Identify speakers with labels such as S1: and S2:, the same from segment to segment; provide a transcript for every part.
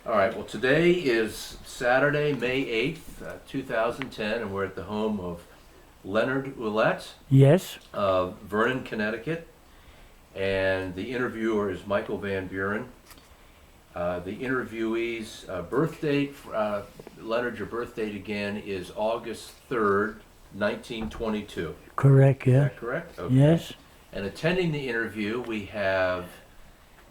S1: All right, well, today is Saturday, May 8th, 2010, and we're at the home of Leonard Ouellette
S2: Yes,
S1: of Vernon, Connecticut, and the interviewer is Michael Van Buren. The interviewee's birth date, Leonard, your birth date again is August 3rd, 1922.
S2: correct,
S1: Is
S2: yeah.
S1: that correct? Okay.
S2: Yes,
S1: And attending the interview, we have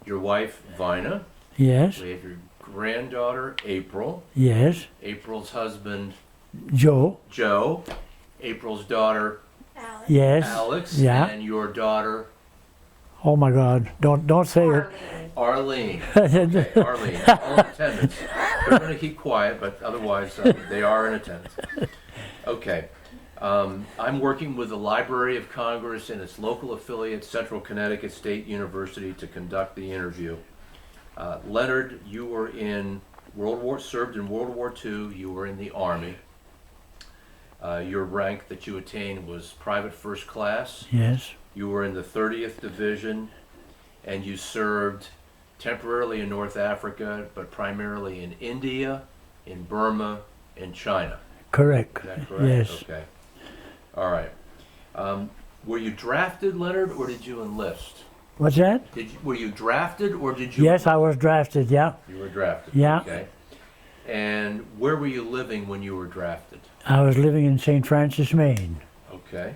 S1: your wife, Vina.
S2: yes,
S1: We have your granddaughter, April.
S2: yes.
S1: April's husband,
S2: Joe,
S1: Joe. April's daughter,
S2: yes.
S1: Alex.
S2: Yeah.
S1: And your daughter,
S2: Oh my God, don't say it.
S1: Arlene. Okay, Arlene. All in attendance. They're going to keep quiet, but otherwise they are in attendance. Okay. I'm working with the Library of Congress and its local affiliate, Central Connecticut State University, to conduct the interview. Leonard, you were in served in World War II. You were in the Army. Your rank that you attained was Private First Class.
S2: Yes,
S1: You were in the 30th Division, and you served temporarily in North Africa, but primarily in India, in Burma, in China.
S2: correct.
S1: Is that correct?
S2: Yes.
S1: Okay. All right. Were you drafted, Leonard, or did you enlist?
S2: What's that?
S1: Were you drafted, or did you?
S2: Yes, I was drafted, yeah.
S1: You were drafted.
S2: Yeah.
S1: Okay. And where were you living when you were drafted?
S2: I was living in St. Francis, Maine.
S1: Okay.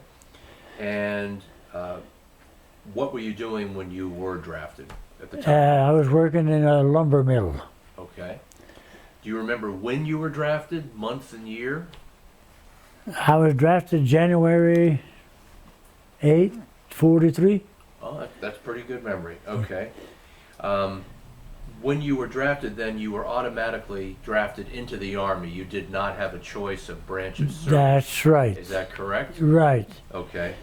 S1: And what were you doing when you were drafted at the time?
S2: I was working in a lumber mill.
S1: Okay. Do you remember when you were drafted, month and year?
S2: I was drafted January 8th, 43.
S1: Oh, that's pretty good memory. Okay. When you were drafted, then you were automatically drafted into the Army. You did not have a choice of branch of service.
S2: That's right.
S1: Is that correct?
S2: Right.
S1: Okay.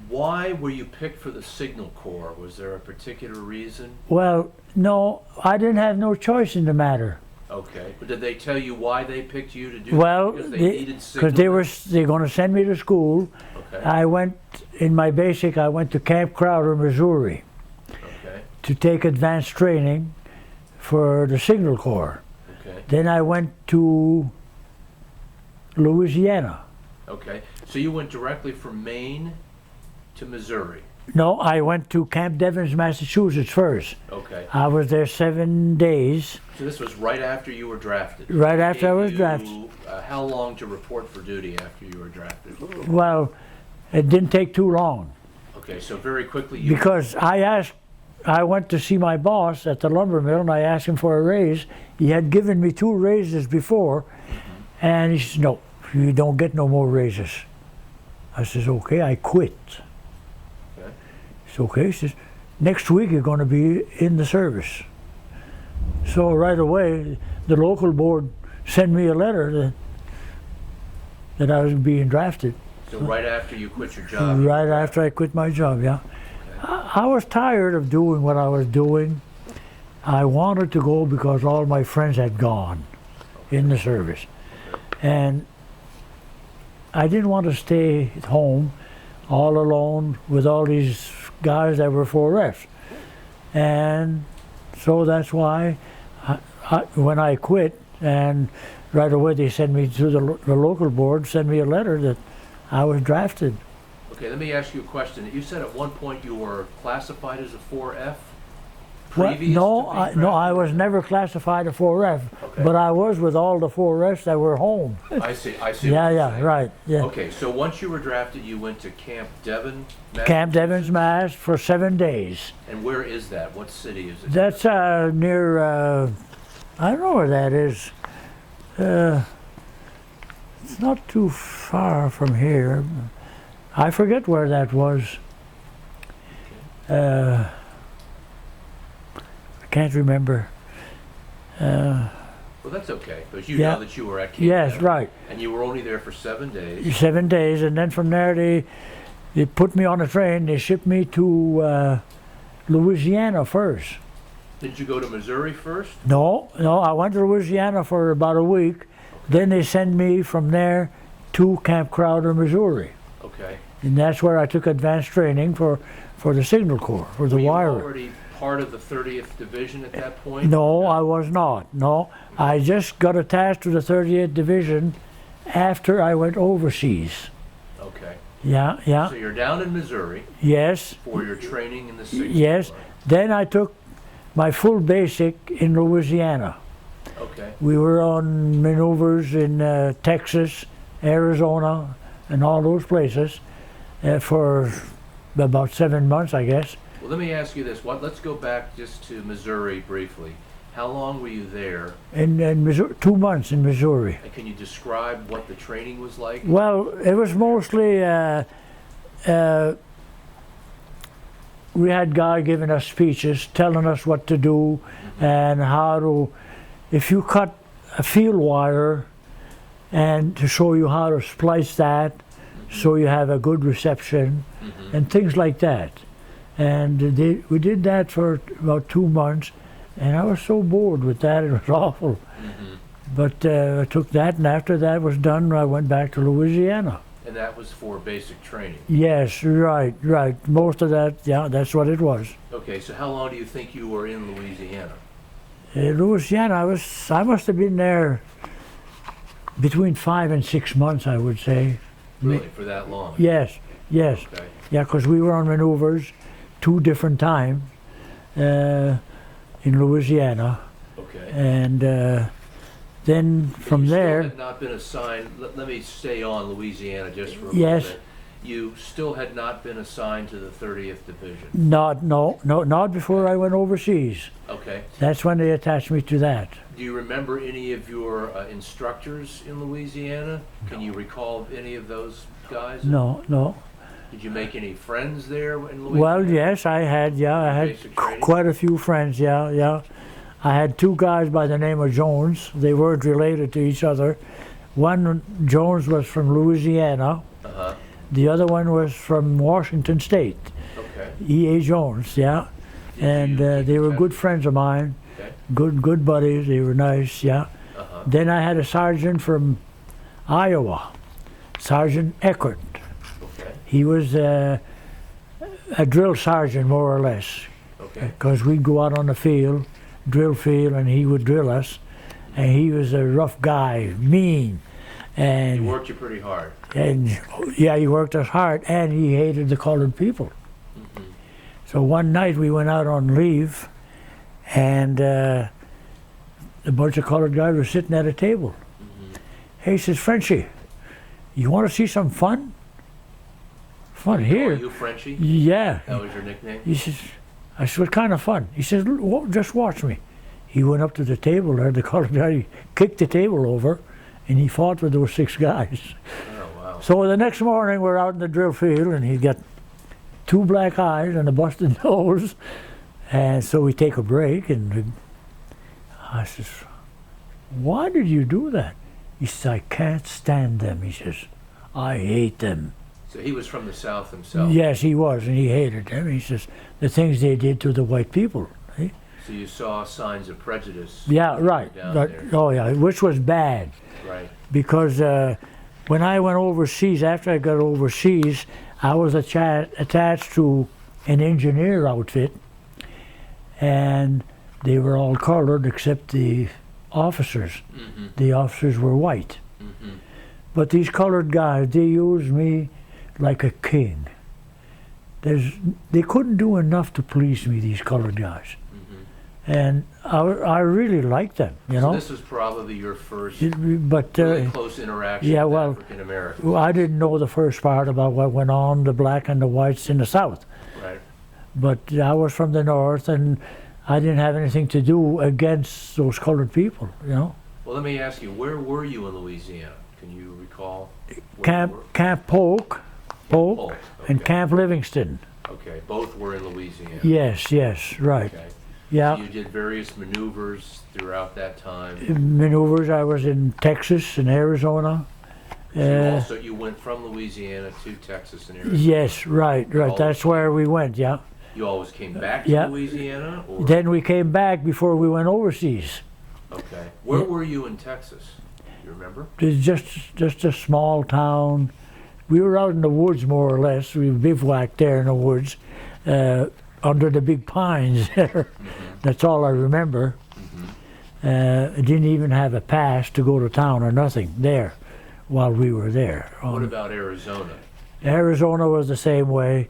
S1: Why were you picked for the Signal Corps? Was there a particular reason?
S2: Well, no, I didn't have no choice in the matter.
S1: Okay. But did they tell you why they picked you to do
S2: Well,
S1: that? Because they needed
S2: because they're
S1: signal?
S2: going to send me to school.
S1: Okay.
S2: I went in my basic. I went to Camp Crowder, Missouri,
S1: Okay.
S2: to take advanced training for the Signal Corps.
S1: Okay.
S2: Then I went to Louisiana.
S1: Okay. So you went directly from Maine to Missouri.
S2: No, I went to Camp Devens, Massachusetts first.
S1: Okay.
S2: I was there 7 days.
S1: So this was right after you were drafted.
S2: Right after I
S1: Gave
S2: was
S1: you,
S2: drafted.
S1: How long to report for duty after you were drafted?
S2: Well, it didn't take too long
S1: Okay, so very quickly you.
S2: because I went to see my boss at the lumber mill and I asked him for a raise. He had given me 2 raises before, and he said, "No, you don't get no more raises." I says, "Okay, I quit."
S1: Okay.
S2: It's okay. He says, "Next week you're going to be in the service." So right away, the local board sent me a letter that I was being drafted.
S1: So right after you quit your job. you
S2: Right
S1: were
S2: after I quit my job, yeah.
S1: Okay.
S2: I was tired of doing what I was doing. I wanted to go because all my friends had gone in the service. And I didn't want to stay at home all alone with all these guys that were 4Fs. And so that's why when I quit, and right away they sent me to the local board, sent me a letter that I was drafted.
S1: Okay, let me ask you a question. You said at one point you were classified as a 4F?
S2: Well,
S1: Previous
S2: no,
S1: to being
S2: I
S1: drafted?
S2: was never classified a 4F,
S1: Okay.
S2: but I was with all the 4Fs that were home.
S1: I see
S2: Yeah,
S1: what you're
S2: yeah,
S1: saying.
S2: right, yeah.
S1: Okay, so once you were drafted, you went to Camp Devon?
S2: Camp Devens, Mass. for 7 days.
S1: And where is that? What city is it?
S2: That's near, I don't know where that is. It's not too far from here. I forget where that was. I can't remember.
S1: Well, that's okay, because you
S2: Yeah.
S1: know that you were at Camp
S2: Yes,
S1: Devon,
S2: right.
S1: and you were only there for 7 days.
S2: 7 days, and then from there they put me on a train. They shipped me to Louisiana first.
S1: Did you go to Missouri first?
S2: No, I went to Louisiana for about a week. Then they sent me from there to Camp Crowder, Missouri.
S1: Okay.
S2: And that's where I took advanced training for the Signal Corps, for the
S1: Were you
S2: wire.
S1: already part of the 30th Division at that point?
S2: No, I was not. No, I just got attached to the 38th Division after I went overseas.
S1: Okay.
S2: Yeah, yeah.
S1: So you're down in Missouri
S2: Yes,
S1: for your training in the 60s.
S2: yes. Then I took my full basic in Louisiana.
S1: Okay.
S2: We were on maneuvers in Texas, Arizona, and all those places for about 7 months, I guess.
S1: Well, let me ask you this. Let's go back just to Missouri briefly. How long were you there?
S2: In Missouri, 2 months in Missouri.
S1: And can you describe what the training was like?
S2: Well, it was mostly we had guy giving us speeches, telling us what to do and how to. If you cut a field wire, and to show you how to splice that, so you have a good reception, and things like that. And we did that for about 2 months, and I was so bored with that, it was awful. But I took that, and after that was done, I went back to Louisiana.
S1: And that was for basic training?
S2: Yes, right. Most of that, yeah, that's what it was.
S1: Okay, so how long do you think you were in Louisiana?
S2: Louisiana, I must have been there between 5 and 6 months, I would say.
S1: Really, for that long?
S2: Yes.
S1: Okay.
S2: Yeah, because we were on maneuvers 2 different times in Louisiana.
S1: Okay.
S2: And then from there.
S1: You still had not been assigned, let me stay on Louisiana just for a
S2: Yes.
S1: moment. You still had not been assigned to the 30th Division?
S2: Not before I went overseas.
S1: Okay.
S2: That's when they attached me to that.
S1: Do you remember any of your instructors in Louisiana? Can you recall any of those guys?
S2: No.
S1: Did you make any friends there in Louisiana?
S2: Well, yes, I had
S1: Basic training?
S2: quite a few friends, yeah. I had 2 guys by the name of Jones. They weren't related to each other. One, Jones, was from Louisiana.
S1: Uh-huh.
S2: The other one was from Washington State.
S1: Okay.
S2: E.A. Jones, yeah. And they were good friends of mine.
S1: Okay.
S2: Good buddies. They were nice, yeah.
S1: Uh-huh.
S2: Then I had a sergeant from Iowa, Sergeant Eckert.
S1: Okay.
S2: He was a drill sergeant, more or less,
S1: Okay.
S2: because we'd go out on the field, drill field, and he would drill us. And he was a rough guy, mean.
S1: He
S2: And,
S1: worked you pretty hard.
S2: and yeah, he worked us hard, and he hated the colored people. So one night we went out on leave, and a bunch of colored guys were sitting at a table. Hey, he says, Frenchie, you want to see some fun? Fun
S1: Oh,
S2: here?
S1: you Frenchie?
S2: Yeah.
S1: That was your nickname?
S2: He says, I said, what kind of fun? He says, just watch me. He went up to the table there, the colored guy, he kicked the table over, and he fought with those 6 guys.
S1: Oh, wow.
S2: So the next morning we're out in the drill field, and he got 2 black eyes and a busted nose. And so we take a break, and I says, why did you do that? He says, I can't stand them. He says, I hate them.
S1: So he was from the South himself?
S2: Yes, he was, and he hated them. He says, the things they did to the white people. Eh?
S1: So you saw signs of prejudice?
S2: Yeah, right.
S1: Down
S2: But,
S1: there.
S2: oh, yeah, which was bad.
S1: Right.
S2: Because when I went overseas, after I got overseas, I was attached to an engineer outfit, and they were all colored except the officers. The officers were white. But these colored guys, they used me like a king. They couldn't do enough to please me, these colored guys. And I really liked them, you know.
S1: So this was probably your first
S2: But
S1: really close interaction
S2: yeah,
S1: with
S2: well,
S1: African Americans.
S2: well, I didn't know the first part about what went on, the black and the whites in the South.
S1: Right.
S2: But I was from the North, and I didn't have anything to do against those colored people, you know.
S1: Well, let me ask you, where were you in Louisiana? Can you recall? where you
S2: Camp
S1: were?
S2: Polk,
S1: Polk,
S2: and
S1: okay.
S2: Camp Livingston.
S1: Okay, both were in Louisiana.
S2: Yes, right.
S1: Okay.
S2: Yeah.
S1: So you did various maneuvers throughout that time.
S2: Maneuvers, I was in Texas and Arizona.
S1: So you went from Louisiana to Texas and Arizona.
S2: Yes, right.
S1: Oh.
S2: That's where we went, yeah.
S1: You always came back to
S2: Yeah.
S1: Louisiana? Or?
S2: Then we came back before we went overseas.
S1: Okay. Where were you in Texas? You remember?
S2: It's just a small town. We were out in the woods, more or less. We bivouacked there in the woods. under the big pines there. That's all I remember. I didn't even have a pass to go to town or nothing there while we were there.
S1: What about Arizona?
S2: Arizona was the same way.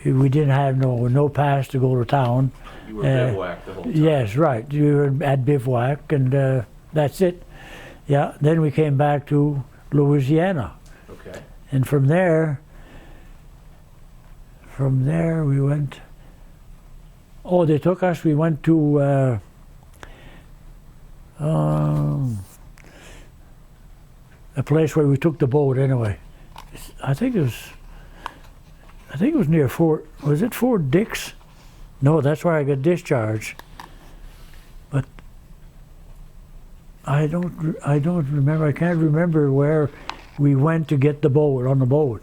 S2: We didn't have no pass to go to town.
S1: You were bivouacked the whole time.
S2: Yes, right. You were at bivouac, and that's it. Yeah. Then we came back to Louisiana,
S1: Okay.
S2: and from there we went. Oh, they took us. We went to a place where we took the boat. Anyway, I think it was near Fort. Was it Fort Dix? No, that's where I got discharged. But I don't remember. I can't remember where we went to get the boat on the boat.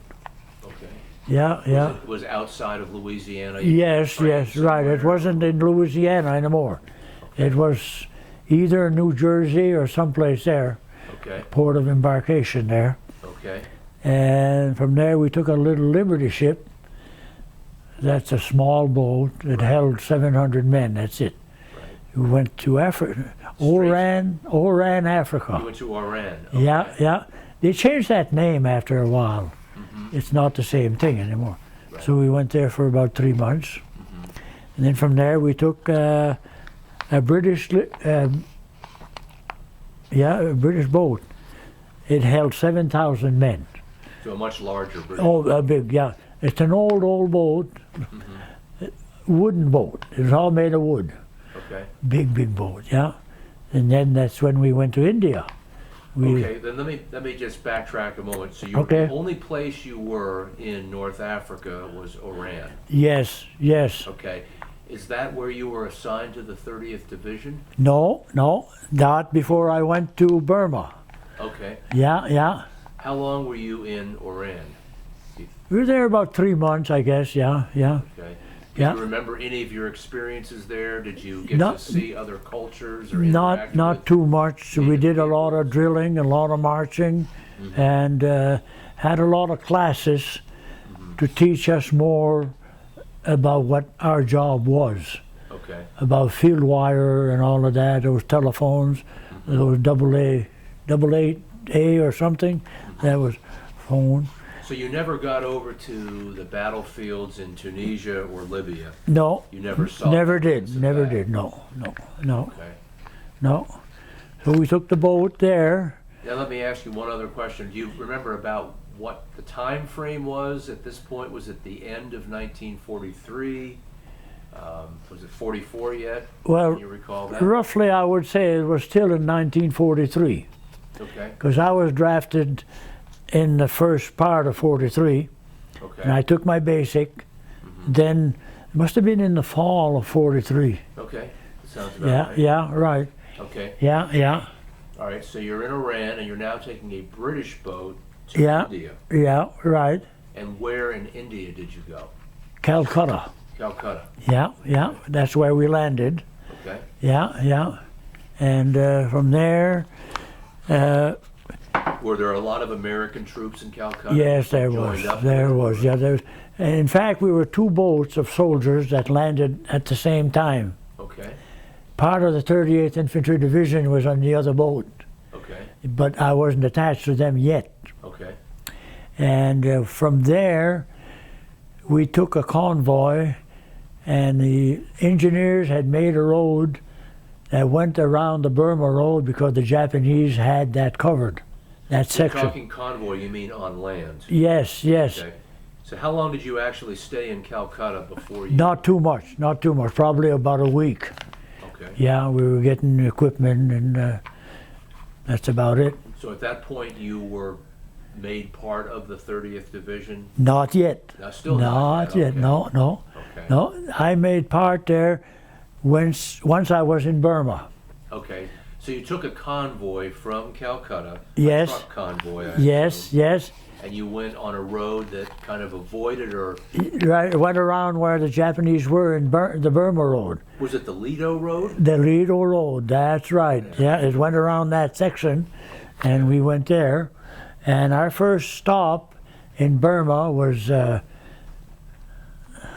S1: Okay.
S2: Yeah, yeah.
S1: Was outside of Louisiana?
S2: Yes, yes, right. It wasn't in Louisiana anymore.
S1: Okay.
S2: It was either New Jersey or someplace there,
S1: Okay.
S2: port of embarkation there.
S1: Okay.
S2: And from there we took a little Liberty ship. That's a small boat. It held 700 men. That's it.
S1: Right.
S2: We went to Africa, Oran, Africa.
S1: You went to Oran. Okay.
S2: Yeah, yeah. They changed that name after a while. It's not the same thing anymore.
S1: Right.
S2: So we went there for about 3 months. And then from there we took a British boat. It held 7,000 men.
S1: So a much larger British.
S2: Oh, big, yeah. It's an old boat, wooden boat. It was all made of wood.
S1: Okay.
S2: Big boat, yeah. And then that's when we went to India.
S1: Okay, then let me just backtrack a moment. So the only place you were in North Africa was Oran.
S2: Yes, yes.
S1: Okay. Is that where you were assigned to the 30th Division?
S2: No, not before I went to Burma.
S1: Okay.
S2: Yeah, yeah.
S1: How long were you in Oran?
S2: We were there about 3 months, I guess, yeah.
S1: Okay. Do
S2: Yeah.
S1: you remember any of your experiences there? Did you get to see other cultures or interact
S2: Not
S1: with
S2: too much. We
S1: native
S2: did a lot
S1: peoples?
S2: of drilling, a lot of marching, and had a lot of classes to teach us more about what our job was,
S1: Okay.
S2: about field wire and all of that, those telephones, those AA or something, that was phone.
S1: So you never got over to the battlefields in Tunisia or Libya?
S2: No,
S1: You never saw
S2: never
S1: evidence
S2: did,
S1: of
S2: never
S1: that?
S2: did, no.
S1: Okay.
S2: So we took the boat there.
S1: Now let me ask you one other question. Do you remember about what the time frame was at this point? Was it the end of 1943? Was it 44 yet?
S2: Well,
S1: Can you recall that?
S2: roughly I would say it was still in 1943,
S1: Okay.
S2: because I was drafted in the first part of 43, and I
S1: Okay.
S2: took my basic. Then it must have been in the fall of 43.
S1: Okay. Sounds about
S2: Yeah,
S1: right.
S2: yeah, right.
S1: Okay.
S2: Yeah.
S1: All right. So you're in Iran and you're now taking a British boat to
S2: Yeah.
S1: India.
S2: Yeah, right.
S1: And where in India did you go?
S2: Calcutta.
S1: Calcutta.
S2: Yeah. That's where we landed.
S1: Okay.
S2: Yeah. And from there,
S1: Were there a lot of American troops in Calcutta?
S2: yes, there
S1: Joined
S2: was.
S1: up
S2: There
S1: with-
S2: was. Yeah, there was. In fact, we were 2 boats of soldiers that landed at the same time.
S1: Okay.
S2: Part of the 38th Infantry Division was on the other boat,
S1: Okay.
S2: but I wasn't attached to them yet.
S1: Okay.
S2: And from there, we took a convoy, and the engineers had made a road that went around the Burma Road because the Japanese had that covered, that
S1: You're
S2: section.
S1: talking convoy, you mean on land?
S2: Yes.
S1: Okay. So how long did you actually stay in Calcutta before you?
S2: Not too much, probably about a week.
S1: Okay.
S2: Yeah, we were getting equipment, and that's about it.
S1: So at that point you were made part of the 30th Division?
S2: Not yet.
S1: Still
S2: Not yet.
S1: Okay.
S2: No.
S1: Okay.
S2: No, I made part there once I was in Burma.
S1: Okay. So you took a convoy from Calcutta,
S2: Yes.
S1: a truck convoy, I
S2: Yes,
S1: assume,
S2: yes.
S1: and you went on a road that kind of avoided, or
S2: Right, it went around where the Japanese were in the Burma Road.
S1: was it the Lido Road?
S2: The Lido Road, that's right. Yeah, it went around that section, and we went there. And our first stop in Burma was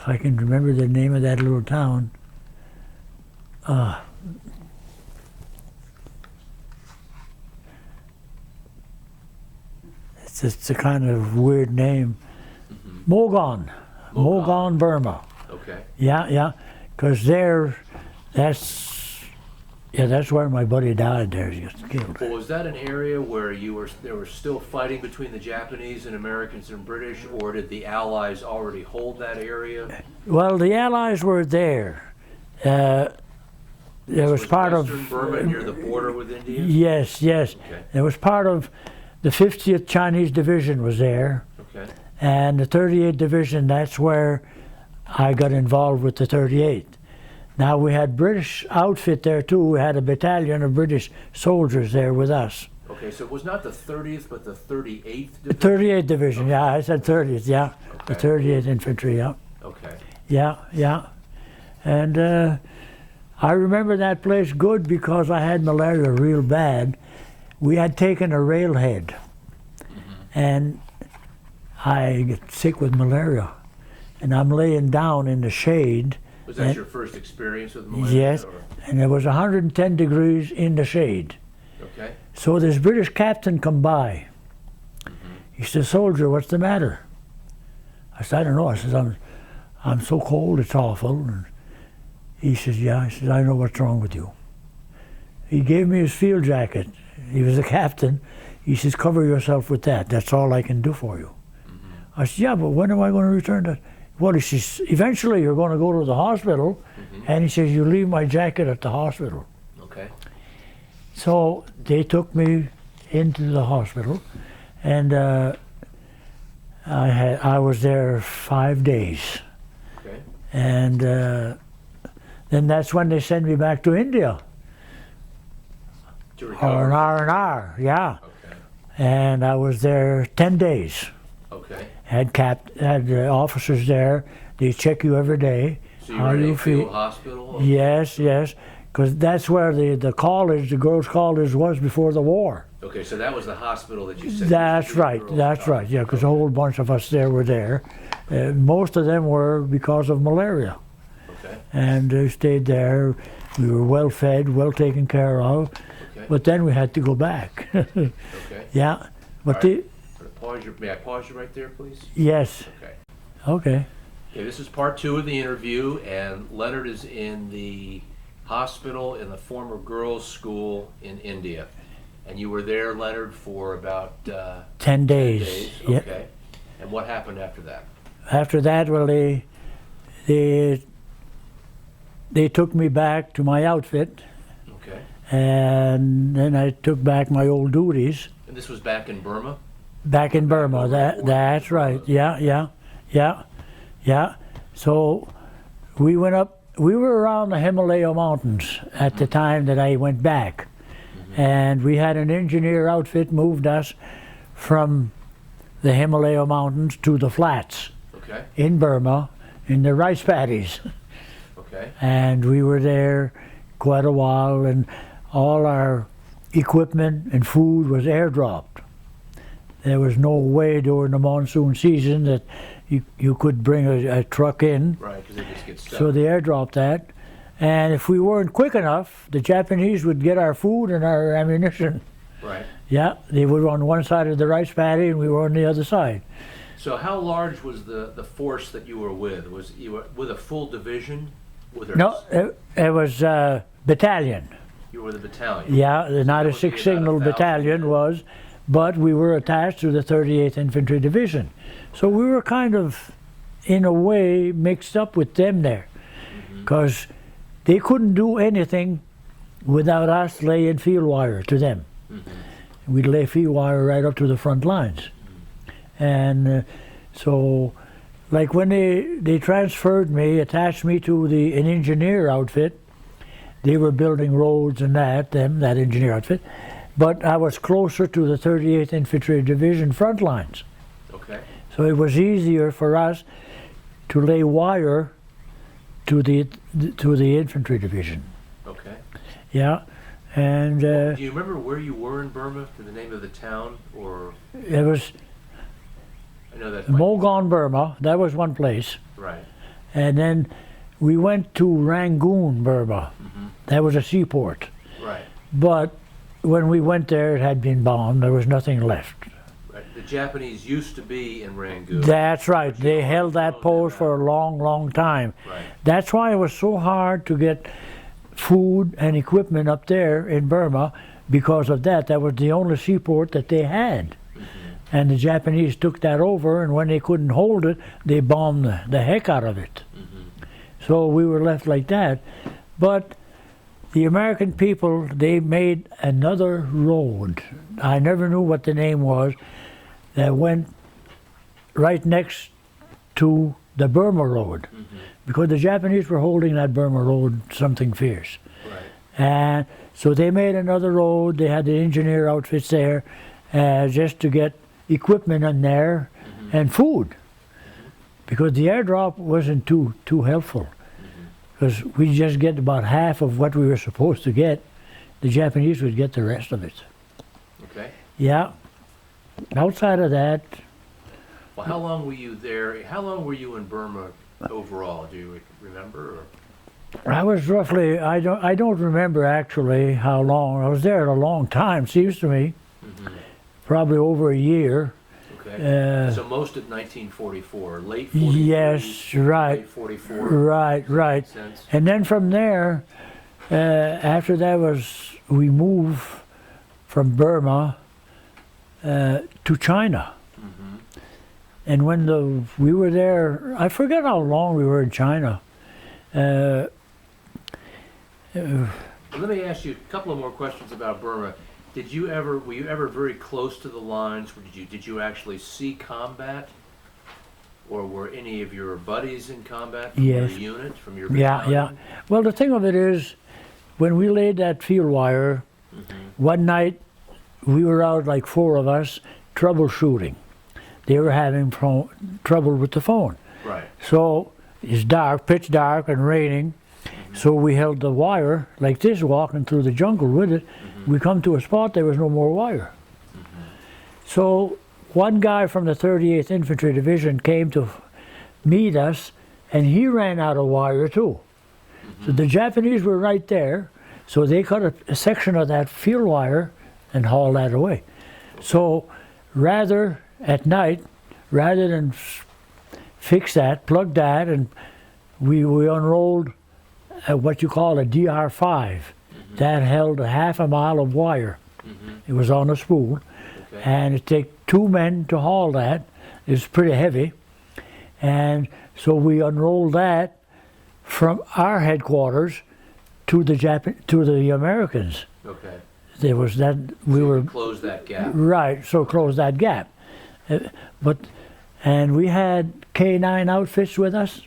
S2: if I can remember the name of that little town. It's a kind of weird name. Mogon. Mogon, Burma.
S1: Okay.
S2: Yeah. Because that's where my buddy died there. He got killed.
S1: Well, was that an area where there was still fighting between the Japanese and Americans and British, or did the Allies already hold that area?
S2: Well, the Allies were there. There was part of
S1: Western Burma near the border with India?
S2: Yes.
S1: Okay.
S2: There was part of the 50th Chinese Division was there,
S1: Okay.
S2: and the 38th Division. That's where I got involved with the 38th. Now we had British outfit there too. We had a battalion of British soldiers there with us.
S1: Okay, so it was not the 30th, but the 38th
S2: The
S1: Division?
S2: 38th Division, yeah, I said 30th, yeah. The
S1: Okay.
S2: 38th Infantry, yeah.
S1: Okay.
S2: Yeah. And I remember that place good because I had malaria real bad. We had taken a railhead, and I get sick with malaria. And I'm laying down in the shade.
S1: Was that your first experience with malaria?
S2: Yes,
S1: or-
S2: and it was 110 degrees in the shade.
S1: Okay.
S2: So this British captain come by. He said, "Soldier, what's the matter?" I said, "I don't know." I said, I'm so cold, it's awful." And he says, "Yeah." I said, "I know what's wrong with you." He gave me his field jacket. He was a captain. He says, "Cover yourself with that. That's all I can do for you." I said, "Yeah, but when am I going to return that?" Well, he says, "Eventually you're going to go to the hospital." And he says, "You leave my jacket at the hospital."
S1: Okay.
S2: So they took me into the hospital, and I was there 5 days,
S1: Okay.
S2: and then that's when they sent me back to India,
S1: To
S2: or
S1: recover.
S2: an R&R, yeah.
S1: Okay.
S2: And I was there 10 days.
S1: Okay.
S2: Had officers there. They check you every day.
S1: So you
S2: how
S1: were in
S2: you
S1: a field
S2: feel.
S1: hospital? or-
S2: Yes, because that's where the college, the girls' college, was before the war.
S1: Okay, so that was the hospital that you said.
S2: That's right. That's right. Yeah, because a whole bunch of us there were there. Most of them were because of malaria,
S1: Okay.
S2: and stayed there. We were well fed, well taken care of.
S1: Okay.
S2: But then we had to go back.
S1: Okay.
S2: Yeah. But
S1: All
S2: the
S1: May I pause you right there, please?
S2: yes.
S1: Okay.
S2: Okay.
S1: Okay, this is part 2 of the interview, and Leonard is in the hospital in the former girls' school in India. And you were there, Leonard, for about
S2: 10 days.
S1: days.
S2: Yeah.
S1: Okay. And what happened after that?
S2: After that, well, they took me back to my outfit,
S1: Okay.
S2: and then I took back my old duties.
S1: And this was back in Burma?
S2: Back in Burma,
S1: over
S2: that's
S1: before
S2: right.
S1: Burma.
S2: Yeah. So we went up. We were around the Himalaya mountains at the time that I went back, and we had an engineer outfit moved us from the Himalaya mountains to the flats
S1: Okay.
S2: in Burma, in the rice paddies,
S1: Okay.
S2: and we were there quite a while, and all our equipment and food was airdropped. There was no way during the monsoon season that you could bring a truck in,
S1: Right, because they just get stuck.
S2: so they airdropped that. And if we weren't quick enough, the Japanese would get our food and our ammunition.
S1: Right.
S2: Yeah, they were on one side of the rice paddy and we were on the other side.
S1: So how large was the force that you were with? Was you were with a full division? With her,
S2: No, it was battalion.
S1: You were the battalion.
S2: Yeah, the
S1: would be
S2: 96
S1: about
S2: Signal
S1: 1,000
S2: Battalion
S1: men.
S2: was, but we were attached to the 38th Infantry Division. So we were kind of, in a way, mixed up with them there, because they couldn't do anything without us laying field wire to them. We'd lay field wire right up to the front lines. And so, like when they transferred me, attached me to an engineer outfit, they were building roads and that engineer outfit, but I was closer to the 38th Infantry Division front lines.
S1: Okay.
S2: So it was easier for us to lay wire to the infantry division.
S1: Okay.
S2: Yeah, and
S1: Do you remember where you were in Burma? To the name of the town, or
S2: it was
S1: I know that. might-
S2: Mogon, Burma. That was one place,
S1: Right.
S2: And then we went to Rangoon, Burma. That was a seaport.
S1: Right.
S2: But when we went there, it had been bombed. There was nothing left.
S1: Right. The Japanese used to be in Rangoon.
S2: That's right. They held that post for a long, long time.
S1: Right.
S2: That's why it was so hard to get food and equipment up there in Burma because of that. That was the only seaport that they had. And the Japanese took that over, and when they couldn't hold it, they bombed the heck out of it. So we were left like that. But the American people, they made another road. I never knew what the name was, that went right next to the Burma Road. Because the Japanese were holding that Burma Road something fierce.
S1: Right.
S2: And so they made another road. They had the engineer outfits there just to get equipment in there and food. Because the airdrop wasn't too helpful. Because we just get about half of what we were supposed to get. The Japanese would get the rest of it.
S1: Okay.
S2: Yeah. Outside of that,
S1: Well, how long were you there? How long were you in Burma overall? Do you remember? Or?
S2: I was roughly, I don't remember actually how long. I was there a long time, seems to me. Probably over a year.
S1: Okay. So most of 1944, late 43.
S2: Yes, right.
S1: Late 44.
S2: Right.
S1: Makes sense.
S2: And then from there, after that we moved from Burma to China. And when we were there, I forget how long we were in China.
S1: Let me ask you a couple of more questions about Burma. Were you ever very close to the lines? Did you actually see combat? Or were any of your buddies in combat from
S2: Yes.
S1: your unit, from your
S2: Yeah.
S1: battalion?
S2: Well, the thing of it is, when we laid that field wire, one night we were out, like 4 of us, troubleshooting. They were having trouble with the phone.
S1: Right.
S2: So it's dark, pitch dark and raining. So we held the wire like this, walking through the jungle with it. We come to a spot, there was no more wire. So one guy from the 38th Infantry Division came to meet us, and he ran out of wire too. So the Japanese were right there, so they cut a section of that field wire and hauled that away. So at night, rather than fix that, plug that, and we unrolled what you call a DR5. That held a half a mile of wire. It was on a spool.
S1: Okay.
S2: And it took 2 men to haul that. It's pretty heavy. And so we unrolled that from our headquarters to the Americans.
S1: Okay.
S2: There was that, we were,
S1: Close that gap.
S2: right, so close that gap. And we had K9 outfits with us,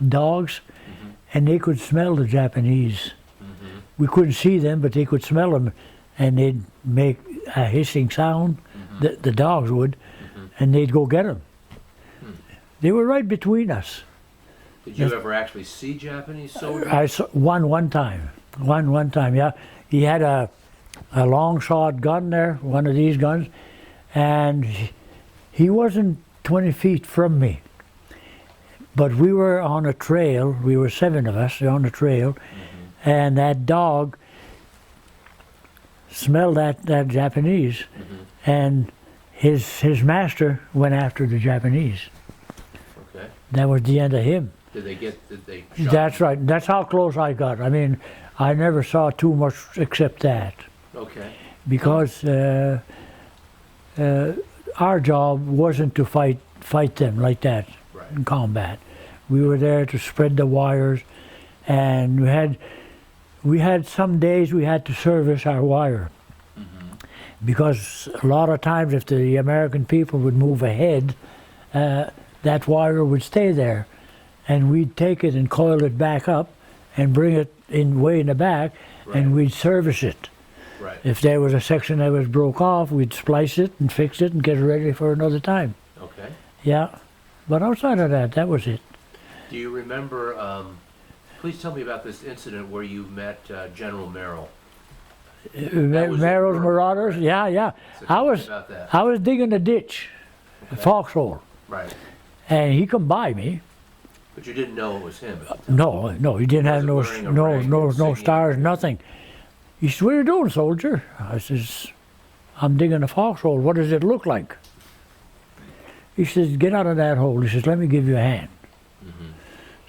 S2: dogs, and they could smell the Japanese. We couldn't see them, but they could smell them, and they'd make a hissing sound, the dogs would, and they'd go get them. They were right between us.
S1: Did you ever actually see Japanese soldiers?
S2: I saw one time, yeah. He had a long shot gun there, one of these guns, and he wasn't 20 feet from me. But we were on a trail, we were 7 of us on a trail, and that dog smelled that Japanese, and his master went after the Japanese.
S1: Okay.
S2: That was the end of him.
S1: Did they shot
S2: That's
S1: him?
S2: right. That's how close I got. I mean, I never saw too much except that,
S1: Okay.
S2: because our job wasn't to fight them like that
S1: Right.
S2: in combat. We were there to spread the wires, and we had some days we had to service our wire. Because a lot of times if the American people would move ahead, that wire would stay there. And we'd take it and coil it back up and bring it way in the back, and we'd service it.
S1: Right.
S2: If there was a section that was broke off, we'd splice it and fix it and get it ready for another time.
S1: Okay.
S2: Yeah. But outside of that, that was it.
S1: Do you remember, please tell me about this incident where you met General Merrill. That was
S2: Merrill's
S1: in Burma,
S2: Marauders?
S1: right?
S2: Yeah, yeah.
S1: So
S2: I
S1: tell me
S2: was
S1: about that.
S2: I was digging a ditch, a foxhole,
S1: Right.
S2: and he come by me,
S1: But you didn't know it was him at the time.
S2: No, he didn't have no,
S1: wasn't wearing a ring
S2: no
S1: and singing.
S2: stars, nothing. He said, "What are you doing, soldier?" I says, "I'm digging a foxhole. What does it look like?" He says, "Get out of that hole." He says, "Let me give you a hand."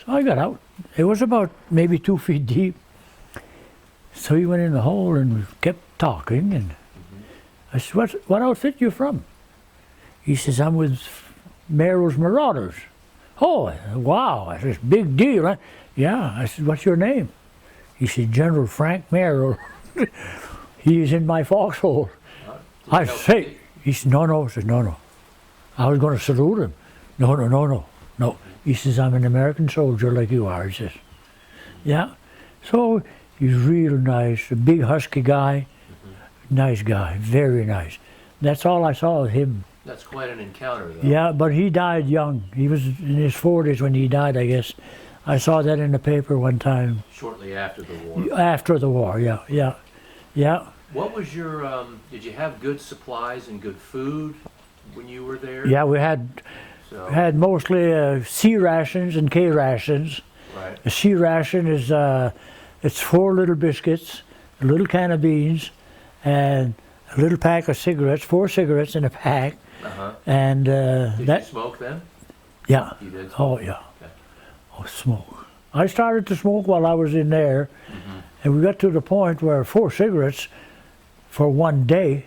S2: So I got out. It was about maybe 2 feet deep. So he went in the hole and we kept talking. And I said, "What outfit you from?" He says, "I'm with Merrill's Marauders." "Oh, wow." I said, "Big deal, huh?" "Yeah." I said, "What's your name?" He said, "General Frank Merrill." "He is in my foxhole." I say, he said, No. I said, no. I was going to salute him. No. He says, "I'm an American soldier like you are." He says, "Yeah." So he's real nice, a big husky guy, nice guy, very nice. That's all I saw of him.
S1: That's quite an encounter, though.
S2: Yeah, but he died young. He was in his 40s when he died, I guess. I saw that in the paper one time.
S1: Shortly after the war.
S2: After the war, yeah.
S1: What was your, did you have good supplies and good food when you were there?
S2: Yeah, we had mostly C rations and K rations.
S1: Right.
S2: A C ration is it's 4 little biscuits, a little can of beans, and a little pack of cigarettes, 4 cigarettes in a pack. And
S1: Did
S2: that.
S1: you smoke then?
S2: Yeah.
S1: You did?
S2: Oh yeah.
S1: Okay.
S2: Oh, smoke. I started to smoke while I was in there, and we got to the point where 4 cigarettes for one day,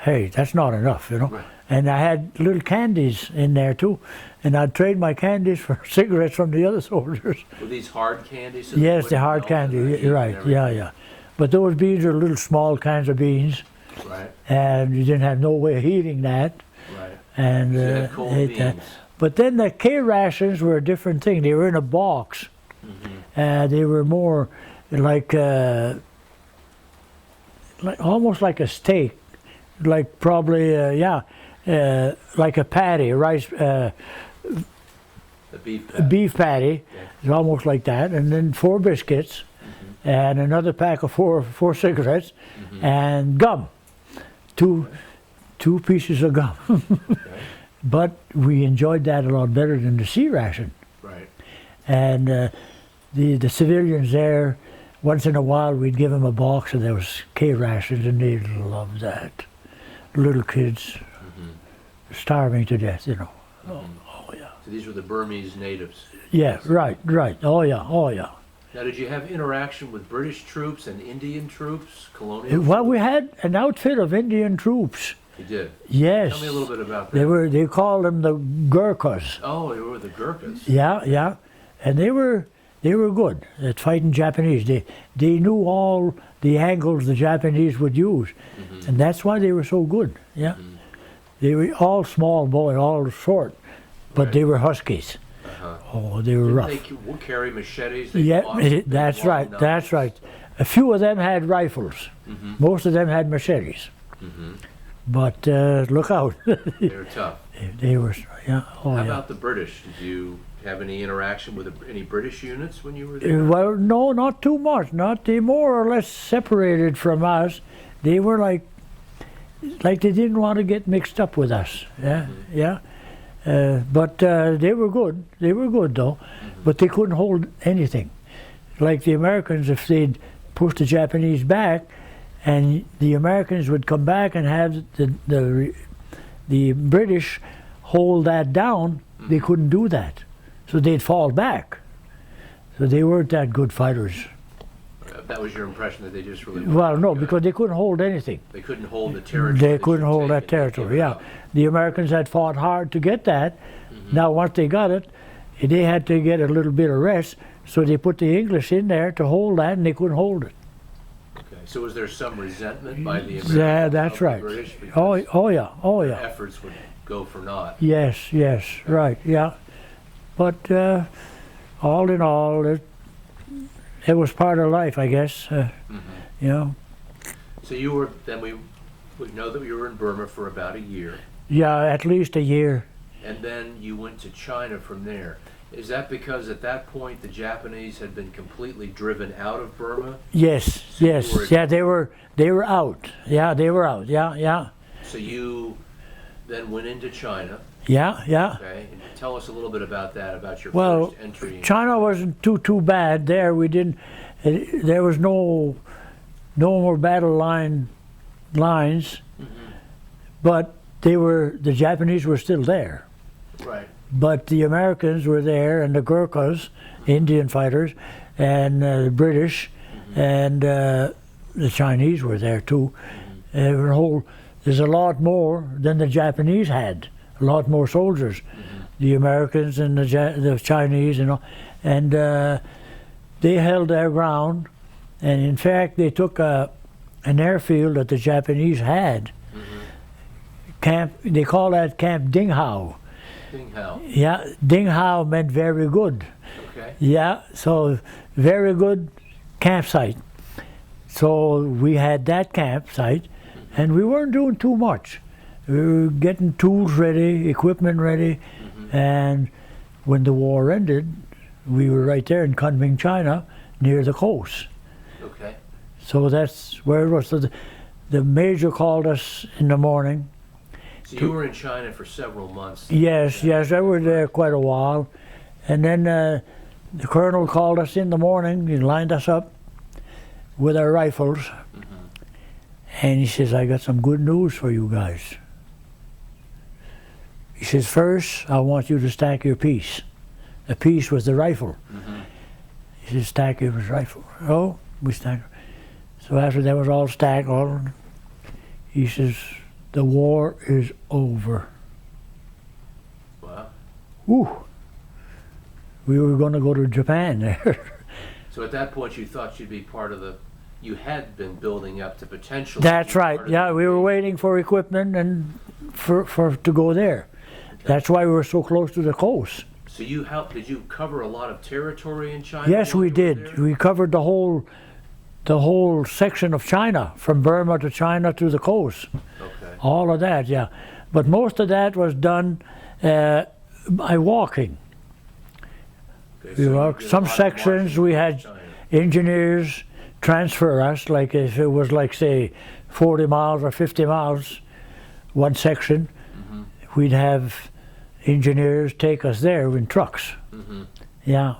S2: hey, that's not enough, you know.
S1: Right.
S2: And I had little candies in there too, and I'd trade my candies for cigarettes from the other soldiers.
S1: Were these hard candies? So
S2: Yes, the
S1: wouldn't
S2: hard
S1: melt in
S2: candy,
S1: the heat and
S2: right,
S1: everything?
S2: yeah. But those beans are little small kinds of beans,
S1: Right,
S2: and you didn't have no way of heating that.
S1: right.
S2: And
S1: So you had cold
S2: ate that.
S1: beans.
S2: But then the K rations were a different thing. They were in a box. They were more like almost like a steak, like probably like a patty, a rice
S1: The beef patty.
S2: beef patty.
S1: Yeah.
S2: It's almost like that, and then 4 biscuits, and another pack of four cigarettes, and gum, two pieces of gum.
S1: Okay.
S2: But we enjoyed that a lot better than the C ration.
S1: Right.
S2: And the civilians there, once in a while we'd give them a box and there was K rations, and they loved that. Little kids starving to death, you know. Oh yeah.
S1: So these were the Burmese natives.
S2: Yeah, right. Oh yeah.
S1: Now, did you have interaction with British troops and Indian troops, colonial
S2: Well,
S1: troops?
S2: we had an outfit of Indian troops.
S1: You did?
S2: Yes.
S1: Tell me a little bit about that.
S2: They called them the Gurkhas.
S1: Oh, they were the Gurkhas.
S2: Yeah. And they were good at fighting Japanese. They knew all the angles the Japanese would use, and that's why they were so good. Yeah, they were all small boy, all short, but
S1: Right.
S2: they were huskies. Oh, they were
S1: Didn't
S2: rough.
S1: they carry machetes? They
S2: Yeah,
S1: fought with
S2: that's
S1: long
S2: right.
S1: knives.
S2: That's right. A few of them had rifles. Most of them had machetes. But look out,
S1: They were tough.
S2: they were. Yeah. Oh
S1: How
S2: yeah.
S1: about the British? Did you have any interaction with any British units when you were there?
S2: Well, no, not too much. Not they more or less separated from us. They were like they didn't want to get mixed up with us. Yeah. But they were good. They were good though, but they couldn't hold anything. Like the Americans, if they'd push the Japanese back, and the Americans would come back and have the British hold that down, they couldn't do that. So they'd fall back. So they weren't that good fighters.
S1: That was your impression that they just really
S2: Well,
S1: weren't
S2: no,
S1: good.
S2: because they couldn't hold anything.
S1: They couldn't hold the territory.
S2: They
S1: that
S2: couldn't
S1: you'd
S2: hold that
S1: taken. They'd
S2: territory,
S1: given
S2: yeah.
S1: up.
S2: The Americans had fought hard to get that. Now, once they got it, they had to get a little bit of rest, so they put the English in there to hold that, and they couldn't hold it.
S1: Okay. So was there some resentment by the Americans?
S2: Yeah, that's
S1: of the
S2: right.
S1: British
S2: Oh,
S1: because
S2: oh yeah, oh
S1: their
S2: yeah.
S1: efforts would go for naught.
S2: Yes, right, yeah. But all in all, it was part of life, I guess. You know.
S1: So you were then we know that you were in Burma for about a year,
S2: Yeah, at least a year.
S1: and then you went to China from there. Is that because at that point the Japanese had been completely driven out of Burma?
S2: Yes,
S1: So you
S2: yes,
S1: were-
S2: yeah. They were out. Yeah, they were out. Yeah.
S1: So you then went into China,
S2: Yeah, yeah.
S1: Okay, and tell us a little bit about that, about your
S2: Well,
S1: first entry.
S2: China wasn't too bad there. We didn't. There was no more battle lines, but the Japanese were still there.
S1: Right.
S2: But the Americans were there, and the Gurkhas, Indian fighters, and the British, and the Chinese were there too. There's a lot more than the Japanese had. A lot more soldiers. The Americans and the Chinese and all, and they held their ground. And in fact, they took an airfield that the Japanese had. Camp. They call that Camp Ding Hao.
S1: Ding Hao.
S2: Yeah, Ding Hao meant very good.
S1: Okay.
S2: Yeah, so very good campsite. So we had that campsite, and we weren't doing too much. We were getting tools ready, equipment ready, and when the war ended, we were right there in Kunming, China, near the coast.
S1: Okay.
S2: So that's where it was. So the major called us in the morning.
S1: So you were in China for several months.
S2: Yes, I was there quite a while. And then the colonel called us in the morning. He lined us up with our rifles. And he says, I got some good news for you guys. He says, first, I want you to stack your piece. The piece was the rifle. He says, stack your rifle. Oh, we stacked. So after that was all stacked, he says, the war is over.
S1: Wow.
S2: Whew. We were going to go to Japan there.
S1: So at that point, you thought you'd be part of you had been building up to potentially.
S2: That's
S1: be
S2: right.
S1: part of
S2: Yeah,
S1: the
S2: we were
S1: invasion.
S2: waiting for equipment and to go there. That's why we were so close to the coast.
S1: So did you cover a lot of territory in China?
S2: Yes,
S1: while
S2: we
S1: you were
S2: did.
S1: there?
S2: We covered the whole section of China, from Burma to China to the coast.
S1: Okay.
S2: All of that, yeah. But most of that was done by walking.
S1: Okay,
S2: We
S1: so you
S2: walked
S1: did a
S2: some
S1: lot of
S2: sections.
S1: marching
S2: We
S1: in
S2: had
S1: China.
S2: engineers transfer us, like if it was like say 40 miles or 50 miles, one section, we'd have engineers take us there in trucks. Yeah.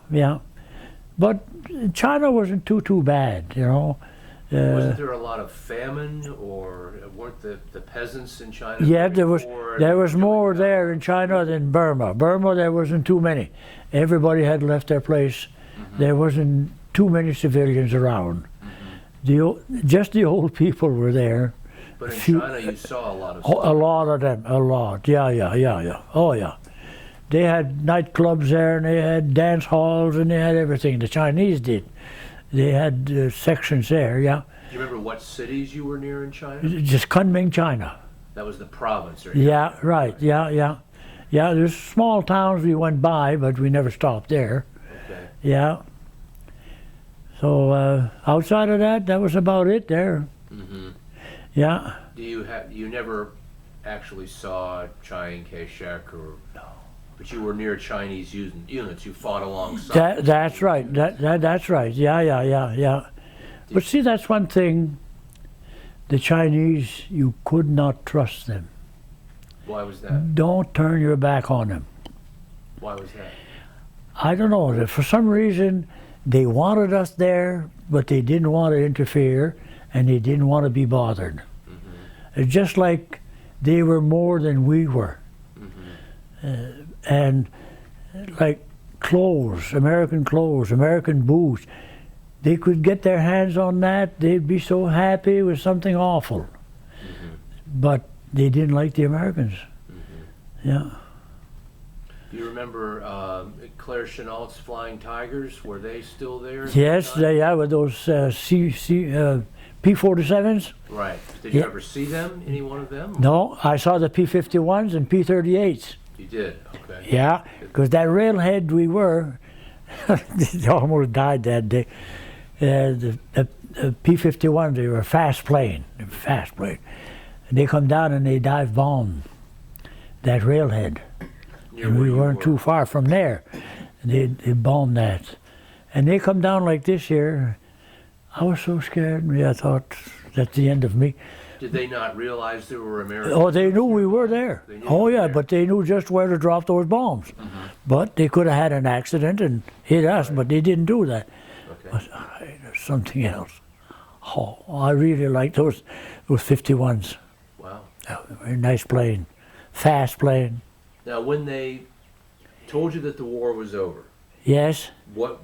S2: But China wasn't too bad, you know.
S1: Wasn't there a lot of famine, or weren't the peasants in China?
S2: Yeah,
S1: very
S2: there was
S1: poor and
S2: more
S1: doing
S2: there in China than Burma. Burma, there wasn't too many. Everybody had left their place. There wasn't too many civilians around. Just the old people were there.
S1: But in
S2: few-
S1: China, you saw a lot of
S2: A lot of them, a lot. Yeah. Oh, yeah. They had nightclubs there, and they had dance halls, and they had everything. The Chinese did. They had sections there, yeah.
S1: Do you remember what cities you were near in China?
S2: Just Kunming, China.
S1: That was the province, right?
S2: Yeah, right. Yeah. There's small towns we went by, but we never stopped there.
S1: Okay.
S2: Yeah. So outside of that, that was about it there. Yeah.
S1: You never actually saw Chiang Kai-shek or? No. But you were near Chinese units. You fought alongside.
S2: That's right. That's right. Yeah. But see, that's one thing. The Chinese, you could not trust them.
S1: Why was that?
S2: Don't turn your back on them.
S1: Why was that?
S2: I don't know. For some reason, they wanted us there, but they didn't want to interfere, and they didn't want to be bothered. It's just like they were more than we were. And like clothes, American boots, they could get their hands on that, they'd be so happy. It was something awful. But they didn't like the Americans. Yeah.
S1: Do you remember Claire Chennault's Flying Tigers? Were they still there? at
S2: Yes,
S1: the time?
S2: with those P-47s.
S1: Right. Did you
S2: Yeah.
S1: ever see them? Any one of them?
S2: No, I saw the P-51s and P-38s.
S1: You did. Okay.
S2: Yeah, because that railhead we were, they almost died that day. The P-51s, they were a fast plane. And they come down and they dive bomb that railhead.
S1: Near
S2: And
S1: where
S2: we
S1: you
S2: weren't
S1: were.
S2: too far from there. And they bombed that. And they come down like this here. I was so scared. I thought, that's the end of me.
S1: Did they not realize there were Americans?
S2: Oh, they knew we were there.
S1: They knew
S2: Oh,
S1: you were
S2: yeah,
S1: there.
S2: but they knew just where to drop those bombs. But they could have had an accident and hit us, but they didn't do that.
S1: Okay.
S2: There's something else. Oh, I really like those 51s.
S1: Wow.
S2: Very nice plane, fast plane.
S1: Now, when they told you that the war was over,
S2: Yes.
S1: what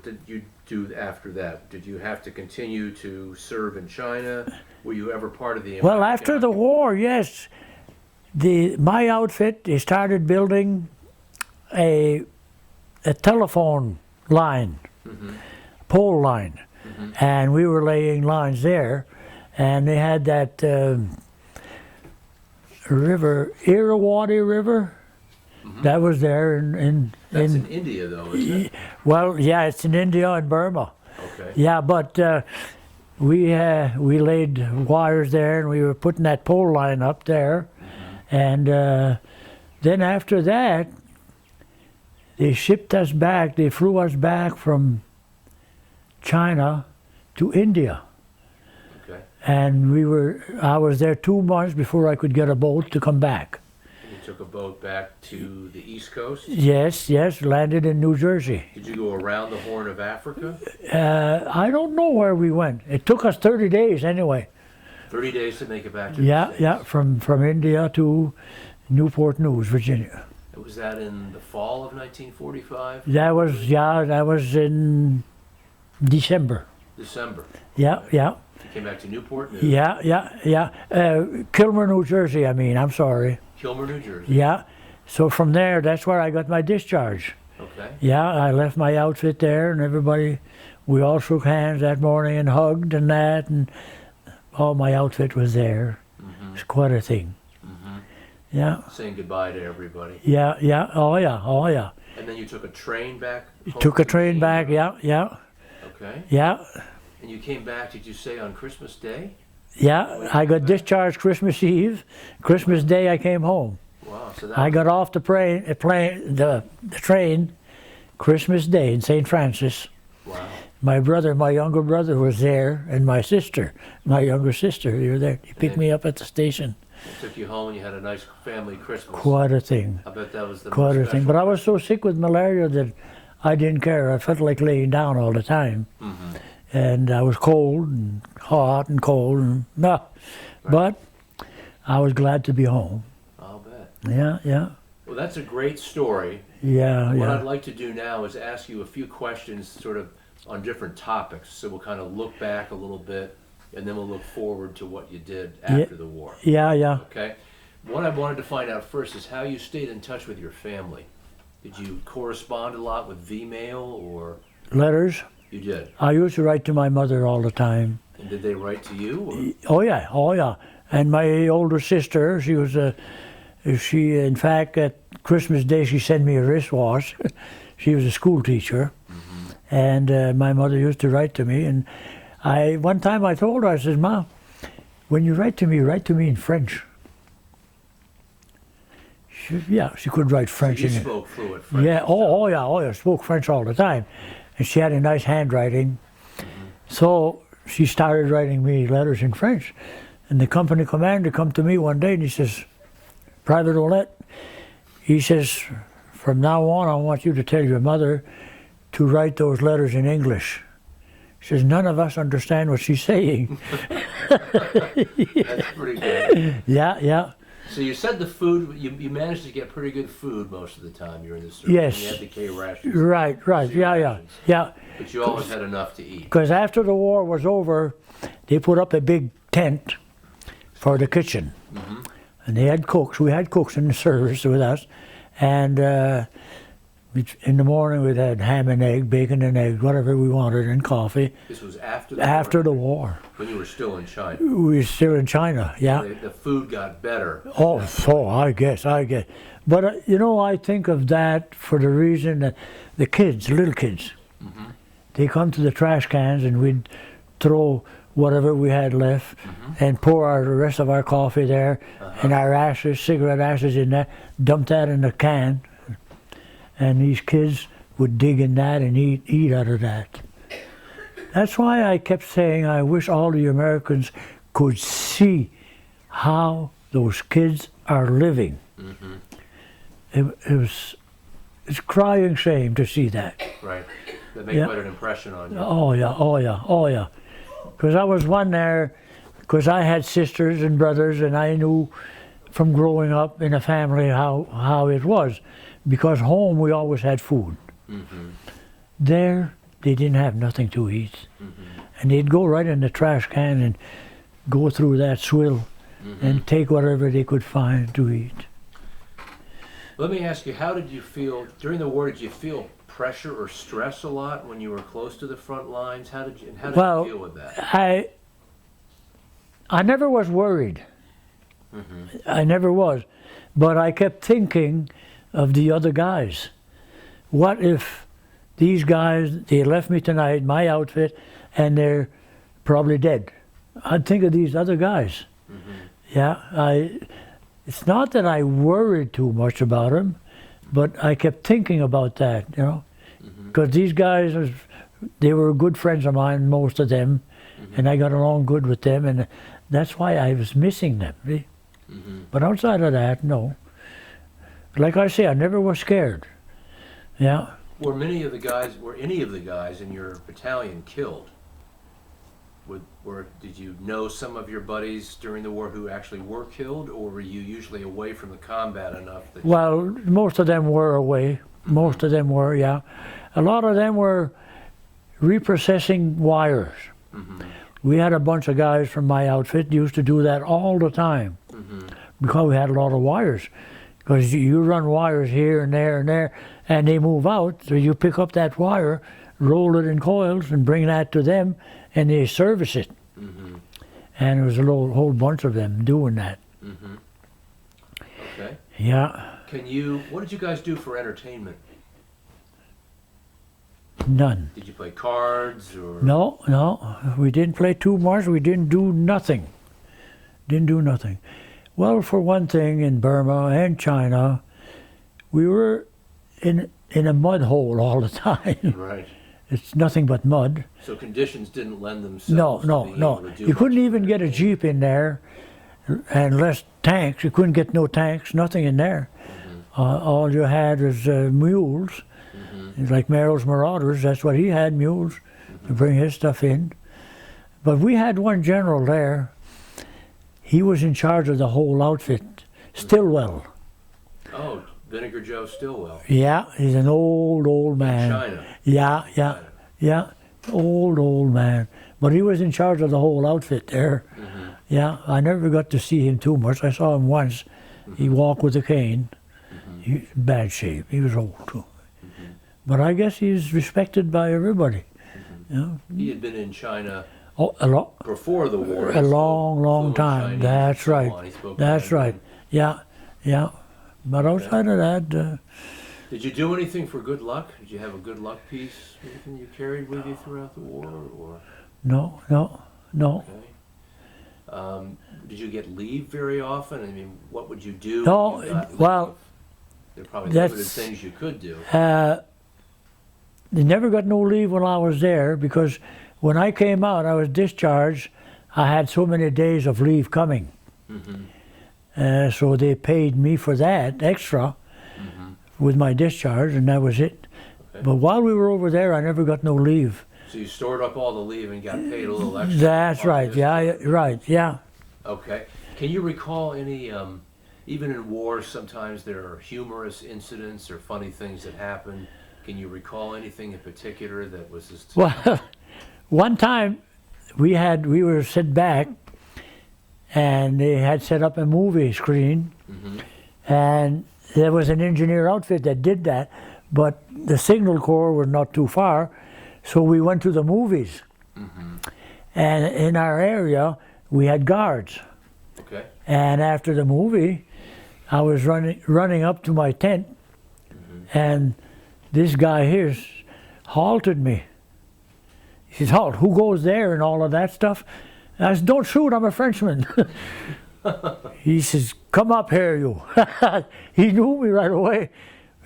S1: did you do after that? Did you have to continue to serve in China? Were you ever part of the?
S2: Well, after the war, yes. My outfit, they started building a telephone line, pole line, and we were laying lines there, and they had that river, Irrawaddy River, that was there
S1: That's in India, though, isn't it?
S2: well, yeah, it's in India and Burma.
S1: Okay.
S2: Yeah, but we laid wires there, and we were putting that pole line up there, and then after that, they shipped us back. They flew us back from China to India,
S1: Okay.
S2: and I was there 2 months before I could get a boat to come back.
S1: And you took a boat back to the East Coast?
S2: Yes, landed in New Jersey.
S1: Did you go around the Horn of Africa?
S2: I don't know where we went. It took us 30 days anyway.
S1: 30 days to make it back to the
S2: Yeah,
S1: States.
S2: yeah, from India to Newport News, Virginia.
S1: Was that in the fall of 1945?
S2: That was in December.
S1: December.
S2: Yeah.
S1: You came back to Newport News.
S2: Yeah. Kilmer, New Jersey, I'm sorry.
S1: Kilmer, New Jersey.
S2: Yeah. So from there, that's where I got my discharge.
S1: Okay.
S2: Yeah, I left my outfit there, and everybody, we all shook hands that morning and hugged and that, and all my outfit was there. It's quite a thing. Yeah.
S1: Saying goodbye to everybody.
S2: Yeah. Oh yeah.
S1: And then you took a train back home
S2: Took a
S1: to
S2: train
S1: Maine?
S2: back. Yeah.
S1: Okay. And you came back, did you say, on Christmas Day?
S2: Yeah. I got discharged Christmas Eve. Christmas Day, I came home.
S1: Wow. So that
S2: I got off the train, Christmas Day in St. Francis.
S1: Wow.
S2: My younger brother was there, and my younger sister, they were there. He picked me up at the station.
S1: They took you home and you had a nice family Christmas.
S2: Quite a thing.
S1: I bet that was the
S2: Quite a
S1: most
S2: thing.
S1: special.
S2: But I was so sick with malaria that I didn't care. I felt like laying down all the time. And I was cold and hot and cold. And, But I was glad to be home.
S1: I'll bet.
S2: Yeah.
S1: Well, that's a great story.
S2: Yeah.
S1: What I'd like to do now is ask you a few questions sort of on different topics. So we'll kind of look back a little bit, and then we'll look forward to what you did after the war.
S2: Yeah.
S1: Okay? What I wanted to find out first is how you stayed in touch with your family. Did you correspond a lot with V-mail, or
S2: Letters.
S1: you did?
S2: I used to write to my mother all the time.
S1: And did they write to you? Or?
S2: Oh yeah. And my older sister, she in fact at Christmas Day she sent me a wristwatch. She was a school teacher, and my mother used to write to me. And one time I told her, I said, "Ma, when you write to me in French." She could write French.
S1: You spoke fluent French.
S2: Yeah. Oh yeah. Spoke French all the time, and she had a nice handwriting. So she started writing me letters in French, and the company commander come to me one day and he says, "Private Ouellette," he says, "from now on, I want you to tell your mother to write those letters in English." He says, "None of us understand what she's saying."
S1: That's pretty good.
S2: Yeah.
S1: So you said the food, you managed to get pretty good food most of the time you were in the service.
S2: Yes.
S1: You had the K rations.
S2: Right. Yeah.
S1: But you always had enough to eat.
S2: Because after the war was over, they put up a big tent for the kitchen. And they had cooks. We had cooks in the service with us. And in the morning we'd had ham and egg, bacon and eggs, whatever we wanted, and coffee.
S1: This was after the
S2: After
S1: war?
S2: the war.
S1: When you were still in China.
S2: We were still in China, yeah.
S1: The food got better.
S2: I guess. But, I think of that for the reason that the kids, little kids, they come to the trash cans and we'd throw whatever we had left and pour the rest of our coffee there and our ashes, cigarette ashes in there, dump that in the can, and these kids would dig in that and eat out of that. That's why I kept saying I wish all the Americans could see how those kids are living. It's crying shame to see that.
S1: Right. That made
S2: Yeah.
S1: quite an impression on you.
S2: Oh yeah, oh yeah, oh yeah. Because I was one there, because I had sisters and brothers, and I knew from growing up in a family how it was. Because home we always had food. There they didn't have nothing to eat. And they'd go right in the trash can and go through that swill and take whatever they could find to eat.
S1: Let me ask you, how did you feel during the war? Did you feel pressure or stress a lot when you were close to the front lines? How did you deal with that?
S2: I never was worried. I never was. But I kept thinking of the other guys. What if these guys, they left me tonight, my outfit, and they're probably dead? I'd think of these other guys. Yeah, it's not that I worried too much about them, but I kept thinking about that, you know. Because these guys, they were good friends of mine, most of them, and I got along good with them, and that's why I was missing them. See? But outside of that, no. Like I say, I never was scared. Yeah.
S1: Were any of the guys in your battalion killed? Or did you know some of your buddies during the war who actually were killed, or were you usually away from the combat enough that
S2: Well, most of them were away. Most of them were, yeah. A lot of them were reprocessing wires. We had a bunch of guys from my outfit used to do that all the time because we had a lot of wires. Because you run wires here and there, and they move out, so you pick up that wire, roll it in coils, and bring that to them, and they service it. And there was a whole bunch of them doing that.
S1: Okay.
S2: Yeah.
S1: What did you guys do for entertainment?
S2: None.
S1: Did you play cards or?
S2: No, we didn't play too much. We didn't do nothing. Didn't do nothing. Well, for one thing, in Burma and China, we were in a mud hole all the time.
S1: Right.
S2: It's nothing but mud.
S1: So conditions didn't lend themselves.
S2: No. You couldn't even get a Jeep in there, and less tanks. You couldn't get no tanks, nothing in there. All you had was mules. Like Merrill's Marauders, that's what he had, mules, to bring his stuff in. But we had one general there. He was in charge of the whole outfit, Stillwell.
S1: Oh, Vinegar Joe Stillwell.
S2: Yeah, he's an old man.
S1: China.
S2: Yeah, old man. But he was in charge of the whole outfit there. Yeah, I never got to see him too much. I saw him once. He walked with a cane. He was in bad shape. He was old too. But I guess he's respected by everybody. You know?
S1: He had been in China
S2: a lot
S1: before the war.
S2: A long time.
S1: Chinese,
S2: That's right.
S1: He spoke
S2: That's right. Yeah. But outside of that,
S1: did you do anything for good luck? Did you have a good luck piece, anything you carried with you throughout the war, or?
S2: No.
S1: Okay. Did you get leave very often? I mean, what would you do?
S2: No,
S1: when you got
S2: well,
S1: leave? There are probably limited things you could do.
S2: They never got no leave when I was there, because when I came out, I was discharged. I had so many days of leave coming. So they paid me for that extra with my discharge, and that was it.
S1: Okay.
S2: But while we were over there, I never got no leave.
S1: So you stored up all the leave and got paid a little extra.
S2: That's right. Yeah.
S1: Okay. Can you recall any, even in war, sometimes there are humorous incidents or funny things that happen. Can you recall anything in particular that was just...
S2: Well, one time we were sit back, and they had set up a movie screen, and there was an engineer outfit that did that, but the signal corps were not too far, so we went to the movies. And in our area, we had guards.
S1: Okay.
S2: And after the movie, I was running up to my tent, and this guy here halted me. He says, "Halt, who goes there?" and all of that stuff. And I said, "Don't shoot, I'm a Frenchman." He says, "Come up here, you." He knew me right away.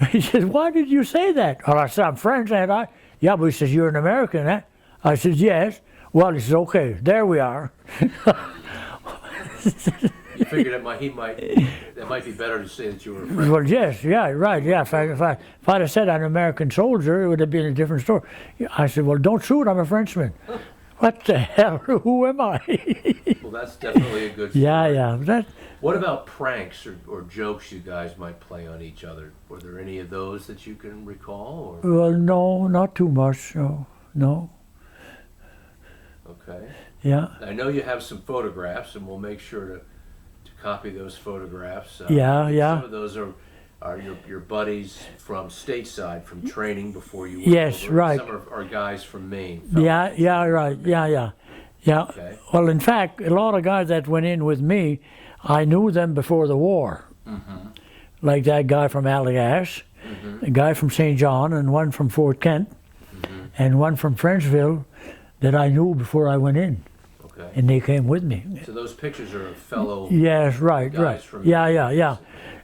S2: He says, "Why did you say that?" Well, I said, "I'm French, ain't I?" "Yeah," but he says, "You're an American, eh?" I said, "Yes." Well, he says, "Okay, there we are."
S1: You figured that might be better to say that you were a Frenchman.
S2: Well, yes, yeah, right, yeah. If I'd have said I'm an American soldier, it would have been a different story. I said, well, don't shoot, I'm a Frenchman. What the hell? Who am I?
S1: Well, that's definitely a good story.
S2: Yeah.
S1: What about pranks or jokes you guys might play on each other? Were there any of those that you can recall? Or?
S2: Well, no, not too much. No.
S1: Okay.
S2: Yeah.
S1: I know you have some photographs, and we'll make sure to copy those photographs.
S2: Yeah.
S1: Some of those are your buddies from stateside, from training before you went
S2: Yes,
S1: over.
S2: right.
S1: Some are guys from Maine.
S2: Yeah, right. Yeah.
S1: Okay.
S2: Well, in fact, a lot of guys that went in with me, I knew them before the war.
S1: Mm-hmm.
S2: Like that guy from Allagash, a guy from St. John, and one from Fort Kent, and one from Frenchville that I knew before I went in.
S1: Okay.
S2: And they came with me.
S1: So those pictures are of fellow
S2: Yes, right.
S1: guys from
S2: Yeah.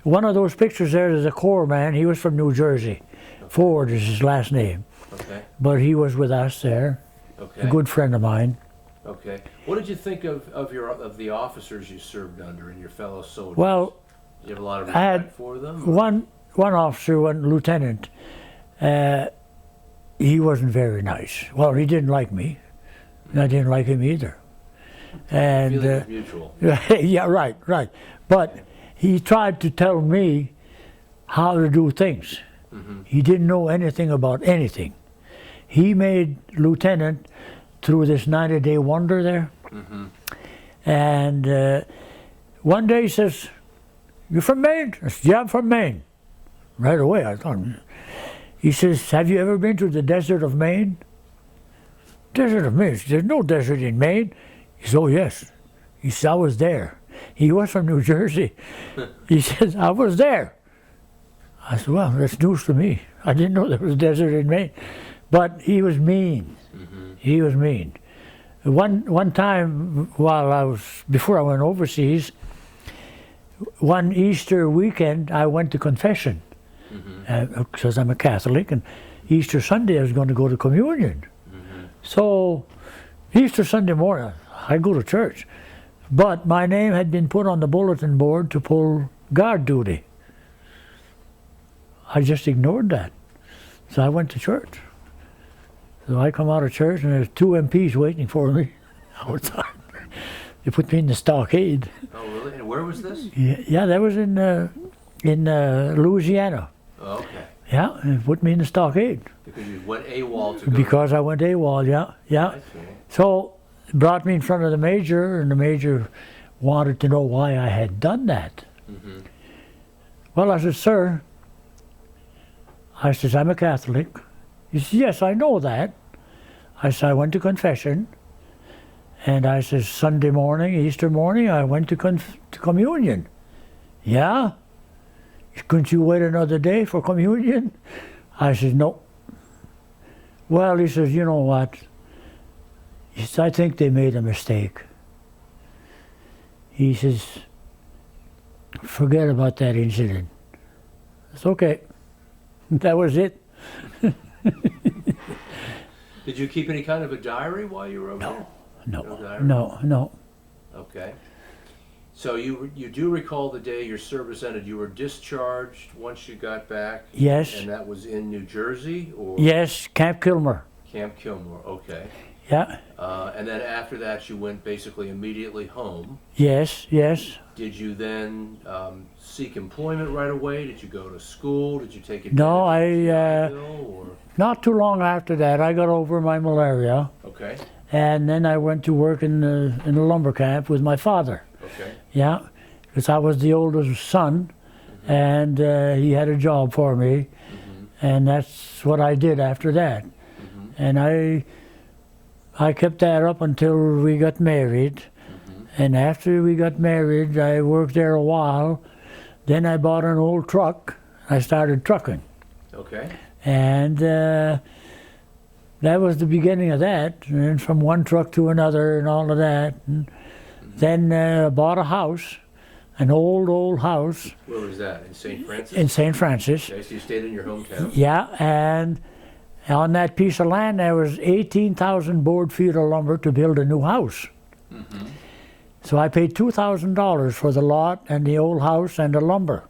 S2: One of those pictures there is a Corps man. He was from New Jersey. Ford is his last name.
S1: Okay.
S2: But he was with us there.
S1: Okay.
S2: A good friend of mine.
S1: Okay. What did you think of the officers you served under and your fellow soldiers?
S2: Well,
S1: did you have a lot of
S2: I had
S1: respect for them? or-
S2: one officer, one lieutenant, he wasn't very nice. Well, he didn't like me. And I didn't like him either. And
S1: Feeling is mutual.
S2: yeah, right. But he tried to tell me how to do things. He didn't know anything about anything. He made lieutenant through this 90-day wonder there. And one day he says, "You from Maine?" I said, "Yeah, I'm from Maine." Right away, I thought. He says, "Have you ever been to the desert of Maine?" Desert of Maine? There's no desert in Maine. He said, "Oh, yes." He said, "I was there." He was from New Jersey. He said, "I was there." I said, "Well, that's news to me. I didn't know there was a desert in Maine." But he was mean. He was mean. One time before I went overseas, one Easter weekend I went to confession because I'm a Catholic, and Easter Sunday I was going to go to communion. So Easter Sunday morning I go to church, but my name had been put on the bulletin board to pull guard duty. I just ignored that, so I went to church. So I come out of church and there's two MPs waiting for me outside. They put me in the stockade.
S1: Oh, really? And where was this?
S2: Yeah, that was in Louisiana.
S1: Oh, okay.
S2: Yeah, and put me in the stockade.
S1: Because you went AWOL to go.
S2: Because I went AWOL, yeah.
S1: I see.
S2: So brought me in front of the major, and the major wanted to know why I had done that. Well, I said, "Sir," I says, "I'm a Catholic." He says, "Yes, I know that." I said, "I went to confession." And I says, "Sunday morning, Easter morning, I went to communion." "Yeah? Couldn't you wait another day for communion?" I says, "No." Well, he says, "You know what?" He says, "I think they made a mistake." He says, "Forget about that incident." It's okay. That was it.
S1: Did you keep any kind of a diary while you were over there? diary?
S2: No.
S1: Okay. So you do recall the day your service ended. You were discharged once you got back?
S2: Yes.
S1: And that was in New Jersey? Or
S2: Yes, Camp Kilmer.
S1: Camp Kilmore, okay.
S2: Yeah.
S1: And then after that you went basically immediately home.
S2: Yes.
S1: Did you then seek employment right away? Did you go to school? Did you take advantage
S2: No,
S1: of the GI Bill, or?
S2: Not too long after that, I got over my malaria,
S1: Okay,
S2: and then I went to work in the lumber camp with my father.
S1: okay.
S2: Yeah, because I was the oldest son, and he had a job for me, and that's what I did after that. And I kept that up until we got married, and after we got married, I worked there a while. Then I bought an old truck. I started trucking.
S1: Okay.
S2: And that was the beginning of that. And then from one truck to another and all of that. And then I bought a house, an old house.
S1: Where was that? In St. Francis?
S2: In St. Francis.
S1: Okay, so you stayed in your hometown?
S2: Yeah, and on that piece of land there was 18,000 board feet of lumber to build a new house. So I paid $2,000 for the lot and the old house and the lumber.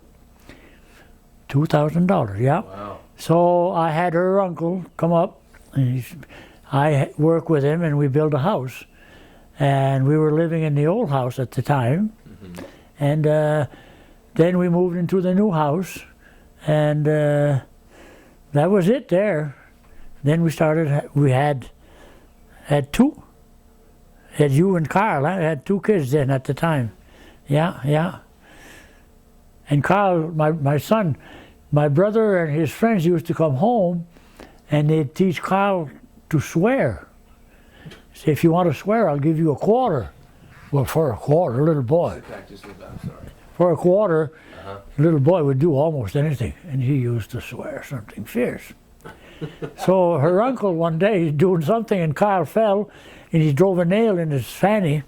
S2: $2,000, yeah.
S1: Wow.
S2: So I had her uncle come up, and I worked with him, and we built a house. And we were living in the old house at the time. And then we moved into the new house, and that was it there. Then we had two. Had you and Carl. I had 2 kids then at the time. Yeah, yeah. And Carl, my son, my brother and his friends used to come home, and they'd teach Carl to swear. Say, if you want to swear, I'll give you a quarter. Well, for a quarter, little boy. For a quarter, little boy would do almost anything, and he used to swear something fierce. So her uncle one day, doing something, and Carl fell, and he drove a nail in his fanny.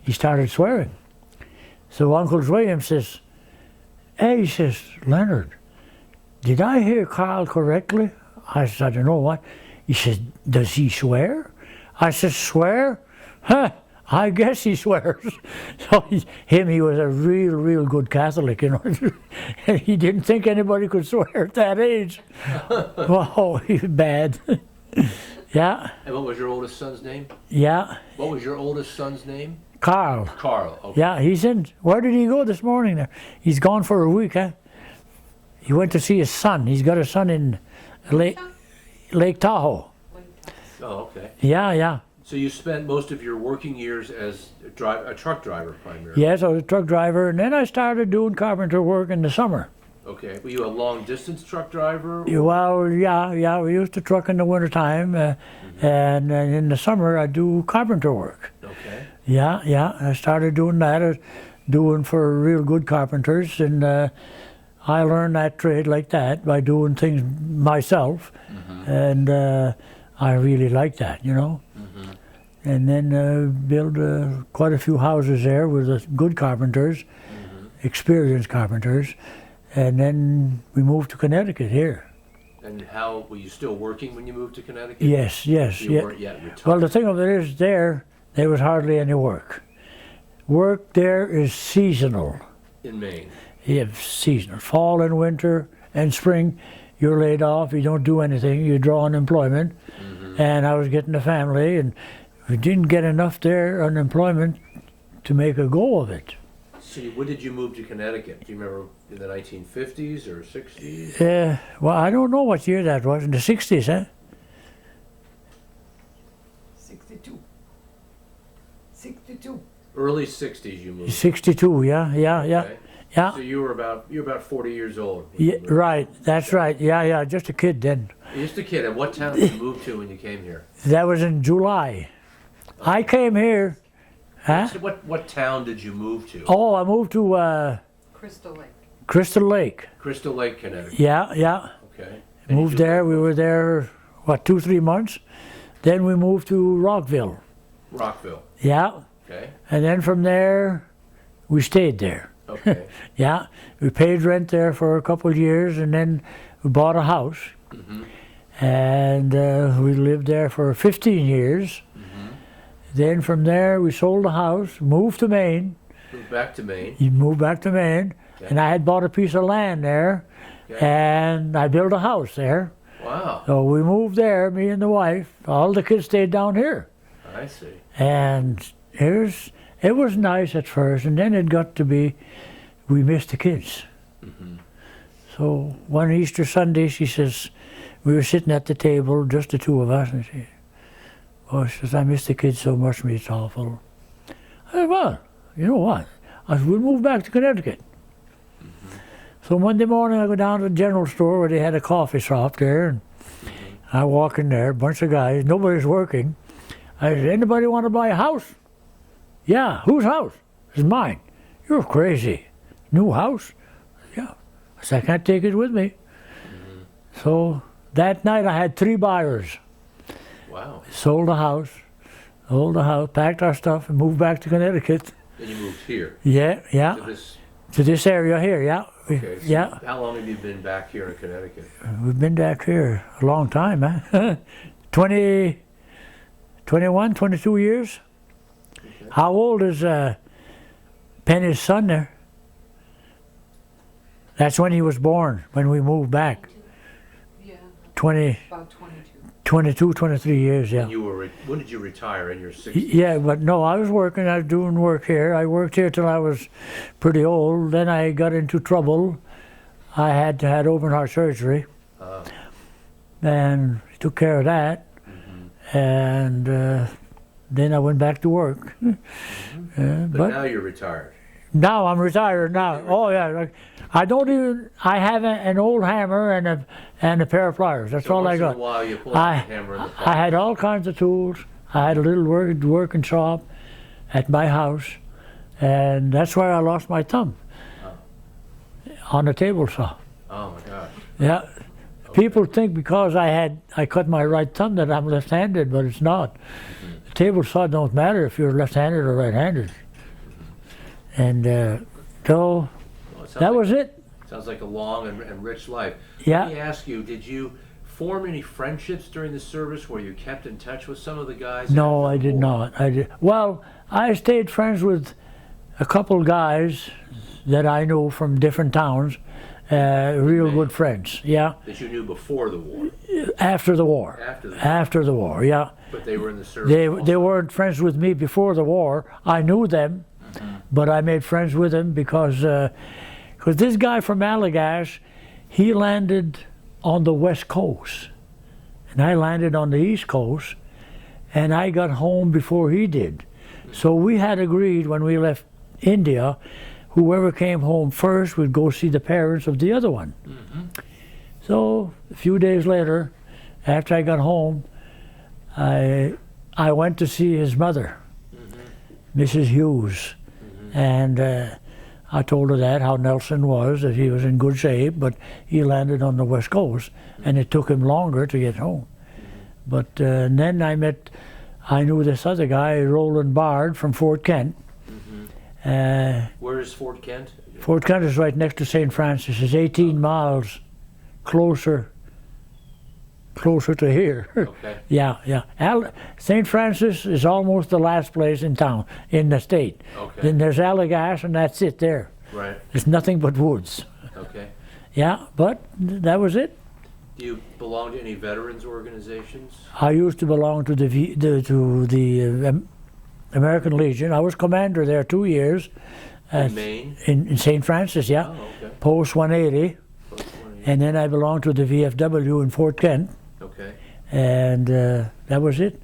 S2: He started swearing. So Uncle William says, hey, he says, Leonard, did I hear Carl correctly? I said, I don't know what. He says, does he swear? I said, swear? Huh, I guess he swears. So he was a real good Catholic, you know. And he didn't think anybody could swear at that age. Wow, he was bad. Yeah.
S1: And what was your oldest son's name?
S2: Yeah.
S1: What was your oldest son's name?
S2: Carl.
S1: Carl, okay.
S2: Yeah, he's in. Where did he go this morning? There, he's gone for a week, huh? He went to see his son. He's got a son in Lake Tahoe.
S1: Oh, okay.
S2: Yeah, yeah.
S1: So you spent most of your working years as a truck driver primarily?
S2: Yes, I was a truck driver, and then I started doing carpenter work in the summer.
S1: Okay. Were you a long-distance truck driver?
S2: Well, yeah. We used to truck in the wintertime, and in the summer I do carpenter work.
S1: Okay.
S2: Yeah. I started doing that, doing for real good carpenters, and I learned that trade like that by doing things myself, and I really liked that, you know. And then built quite a few houses there with good carpenters, experienced carpenters, and then we moved to Connecticut here.
S1: And how, were you still working when you moved to Connecticut?
S2: Yes.
S1: You weren't yet retired?
S2: Well, the thing of it is there was hardly any work. Work there is seasonal.
S1: In Maine?
S2: Yeah, seasonal. Fall and winter and spring, you're laid off, you don't do anything, you draw unemployment. And I was getting a family, and we didn't get enough there unemployment to make a go of it.
S1: So when did you move to Connecticut? Do you remember in the 1950s or 60s?
S2: Well, I don't know what year that was, in the 60s, huh?
S3: 62. 62.
S1: Early 60s you moved?
S2: 62, yeah.
S1: Okay.
S2: Yeah.
S1: So you were about 40 years old. When
S2: Yeah,
S1: you moved.
S2: right, that's right. Yeah, just a kid then.
S1: Just a kid. And what town did you move to when you came here?
S2: That was in July. I came here, huh?
S1: So what town did you move to?
S2: Oh, I moved to
S3: Crystal Lake.
S2: Crystal Lake.
S1: Crystal Lake, Connecticut.
S2: Yeah.
S1: Okay. And
S2: Moved there. We were there, 2-3 months. Then we moved to Rockville.
S1: Rockville.
S2: Yeah.
S1: Okay.
S2: And then from there, we stayed there.
S1: Okay.
S2: Yeah. We paid rent there for a couple of years, and then we bought a house. And we lived there for 15 years. Then from there, we sold the house, moved to Maine.
S1: Moved back to Maine.
S2: You moved back to Maine,
S1: Okay.
S2: and I had bought a piece of land there,
S1: Okay.
S2: and I built a house there.
S1: Wow.
S2: So we moved there, me and the wife. All the kids stayed down here.
S1: I see.
S2: And it was nice at first, and then it got to be, we missed the kids. So one Easter Sunday, she says, we were sitting at the table, just the two of us, and she says, I miss the kids so much, me, it's awful. I said, well, you know what? I said, we'll move back to Connecticut. So Monday morning, I go down to the general store where they had a coffee shop there, and I walk in there, a bunch of guys, nobody's working. I said, anybody want to buy a house? Yeah, whose house? It's mine. You're crazy. New house? Yeah. I said, I can't take it with me. So that night I had 3 buyers.
S1: Wow.
S2: Sold the house, packed our stuff, and moved back to Connecticut.
S1: And you moved here
S2: Yeah.
S1: to this.
S2: To this area here, yeah.
S1: Okay. So
S2: Yeah.
S1: How long have you been back here in Connecticut?
S2: We've been back here a long time, huh? 20, 21, 22 years.
S1: Okay.
S2: How old is Penny's son there. That's when he was born, when we moved back.
S3: Yeah,
S2: 20,
S3: about 22.
S2: 22, 23 years, yeah.
S1: When did you retire? In your 60s?
S2: Yeah, but no, I was working, I was doing work here. I worked here till I was pretty old. Then I got into trouble. I had open heart surgery. And took care of that. And then I went back to work.
S1: But now you're retired.
S2: Now I'm retired now. Oh yeah, I don't even. I have an old hammer and a pair of pliers. That's all I got.
S1: Once in a while you pull out the hammer and the pliers.
S2: I had all kinds of tools. I had a little working shop at my house, and that's where I lost my thumb on a table saw.
S1: Oh my gosh.
S2: Yeah. People think because I cut my right thumb that I'm left-handed, but it's not. The table saw don't matter if you're left-handed or right-handed. And so that was it.
S1: Sounds like a long and rich life.
S2: Yeah.
S1: Let me ask you, did you form any friendships during the service where you kept in touch with some of the guys?
S2: No,
S1: after
S2: I
S1: the
S2: did
S1: war?
S2: not. Well, I stayed friends with a couple guys that I knew from different towns. Real good friends, yeah.
S1: That you knew before the war?
S2: After the war.
S1: After the war.
S2: Yeah.
S1: But they were in the service
S2: They
S1: also?
S2: weren't friends with me before the war. I knew them, but I made friends with them because this guy from Allagash, he landed on the West Coast, and I landed on the East Coast, and I got home before he did. So we had agreed when we left India, whoever came home first would go see the parents of the other one. So a few days later, after I got home, I went to see his mother, Mrs. Hughes, and I told her that, how Nelson was, that he was in good shape, but he landed on the West Coast, and it took him longer to get home. But then I knew this other guy, Roland Bard from Fort Kent.
S1: Where is Fort Kent?
S2: Fort Kent is right next to St. Francis. It's 18 miles closer to here.
S1: Okay.
S2: Yeah. St. Francis is almost the last place in town, in the state.
S1: Okay.
S2: Then there's Allagash, and that's it there.
S1: Right.
S2: There's nothing but woods.
S1: Okay.
S2: Yeah, but that was it.
S1: Do you belong to any veterans organizations?
S2: I used to belong to the American Legion. I was commander there 2 years.
S1: In Maine?
S2: In St. Francis, yeah.
S1: Oh, okay.
S2: Post 180.
S1: Post 180.
S2: And then I belonged to the VFW in Fort Kent.
S1: Okay.
S2: And that was it.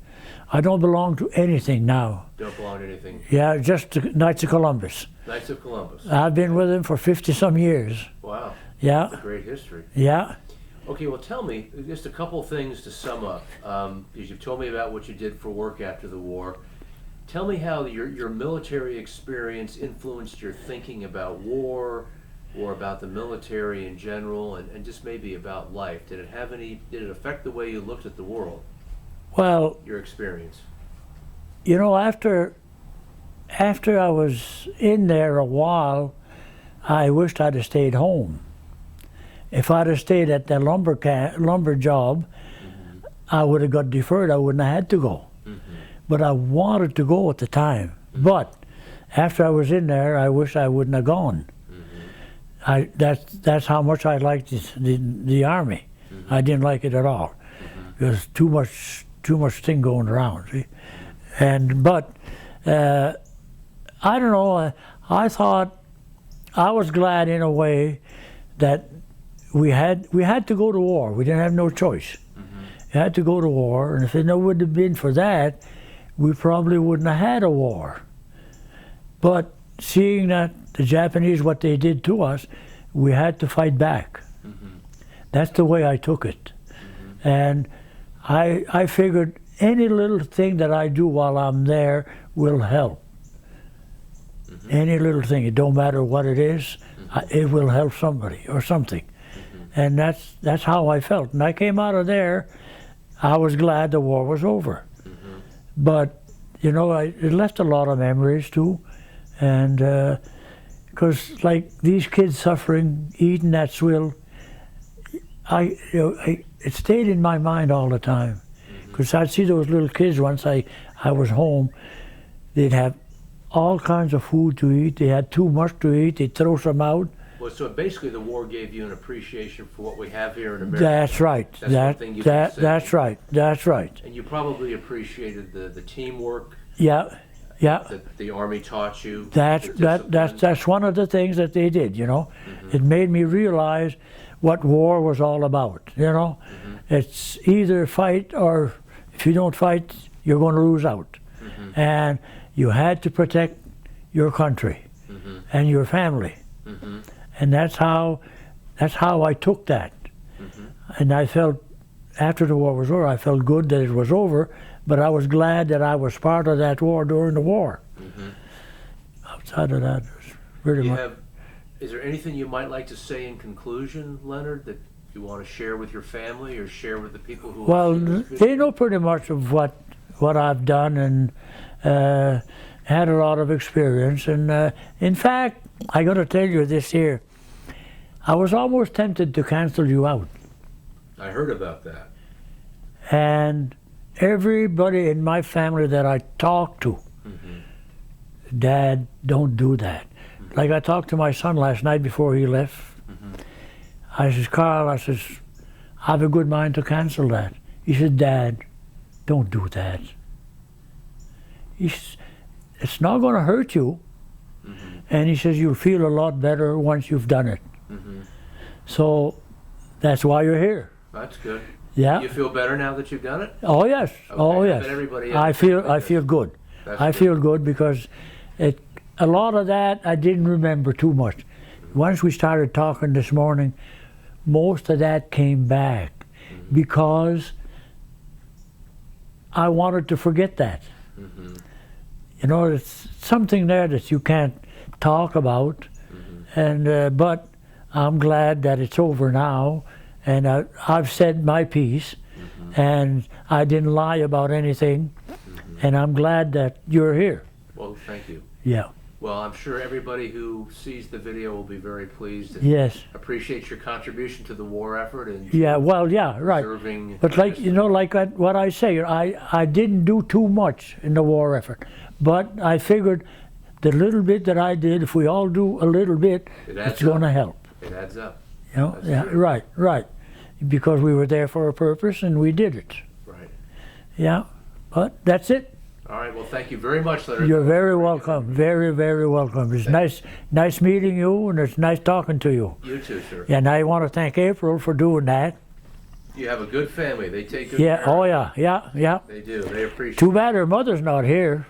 S2: I don't belong to anything now.
S1: Don't belong to anything.
S2: Yeah, just the Knights of Columbus.
S1: Knights of Columbus.
S2: I've been with them for 50-some years.
S1: Wow.
S2: Yeah,
S1: That's a great history.
S2: yeah.
S1: Okay, well, tell me just a couple things to sum up, because you've told me about what you did for work after the war. Tell me how your military experience influenced your thinking about war, or about the military in general, and just maybe about life. Did it affect the way you looked at the world?
S2: Well,
S1: Your experience.
S2: you know, after I was in there a while, I wished I'd have stayed home. If I'd have stayed at the lumber job, I would have got deferred. I wouldn't have had to go. But I wanted to go at the time. But after I was in there, I wish I wouldn't have gone. That's how much I liked the Army. I didn't like it at all. There's too much thing going around. See, but I don't know. I thought I was glad in a way that we had to go to war. We didn't have no choice. We had to go to war, and if it wouldn't have been for that, we probably wouldn't have had a war. But seeing that the Japanese, what they did to us, we had to fight back. That's the way I took it. And I figured any little thing that I do while I'm there will help. Any little thing, it don't matter what it is, it will help somebody or something. And that's how I felt. And I came out of there, I was glad the war was over. But, you know, it left a lot of memories too. And because like these kids suffering, eating that swill, it stayed in my mind all the time. Because I'd see those little kids once I was home, they'd have all kinds of food to eat. They had too much to eat. They'd throw some out.
S1: Well, so basically the war gave you an appreciation for what we have here in America.
S2: That's right.
S1: That's one thing you can say.
S2: That's right. That's right.
S1: And you probably appreciated the teamwork
S2: Yeah, yeah.
S1: that the Army taught you.
S2: That's
S1: the discipline.
S2: that's one of the things that they did. You know, it made me realize what war was all about. You know, it's either fight or if you don't fight, you're going to lose out. And you had to protect your country and your family. And that's how I took that. And I felt, after the war was over, I felt good that it was over, but I was glad that I was part of that war during the war. Outside of that, it was really much.
S1: Is there anything you might like to say in conclusion, Leonard, that you want to share with your family or share with the people who
S2: Well,
S1: have seen this video?
S2: they know pretty much of what I've done and had a lot of experience. And in fact, I got to tell you this here, I was almost tempted to cancel you out.
S1: I heard about that.
S2: And everybody in my family that I talked to, Dad, don't do that. Like I talked to my son last night before he left. I says, Carl, I says, I have a good mind to cancel that. He said, Dad, don't do that. He says, it's not going to hurt you. And he says, you'll feel a lot better once you've done it. So that's why you're here.
S1: That's good.
S2: Yeah.
S1: You feel better now that you've done it?
S2: Oh yes.
S1: Okay,
S2: Oh yes.
S1: but everybody
S2: I
S1: else
S2: feel
S1: feels
S2: good.
S1: That's
S2: I
S1: good.
S2: feel good because a lot of that I didn't remember too much. Once we started talking this morning, most of that came back because I wanted to forget that. You know, it's something there that you can't talk about, and but I'm glad that it's over now, and I've said my piece, and I didn't lie about anything, and I'm glad that you're here.
S1: Well, thank you.
S2: Yeah.
S1: Well, I'm sure everybody who sees the video will be very pleased and
S2: Yes.
S1: appreciates your contribution to the war effort and
S2: Yeah. Well, yeah. Right.
S1: preserving.
S2: But like you know, like what I say, I didn't do too much in the war effort, but I figured the little bit that I did, if we all do a little bit,
S1: It adds
S2: it's going to
S1: up.
S2: help.
S1: It adds up.
S2: You know,
S1: That's
S2: yeah,
S1: true.
S2: right, right, because we were there for a purpose and we did it.
S1: Right.
S2: Yeah, but that's it.
S1: All right. Well, thank you very much, Leonard.
S2: You're very welcome, very, very welcome. It's nice meeting you, and it's nice talking to you.
S1: You too, sir.
S2: And I want to thank April for doing that.
S1: You have a good family. They take good
S2: Yeah,
S1: care.
S2: oh yeah, yeah, yeah.
S1: They do. They appreciate.
S2: Too bad her mother's not here.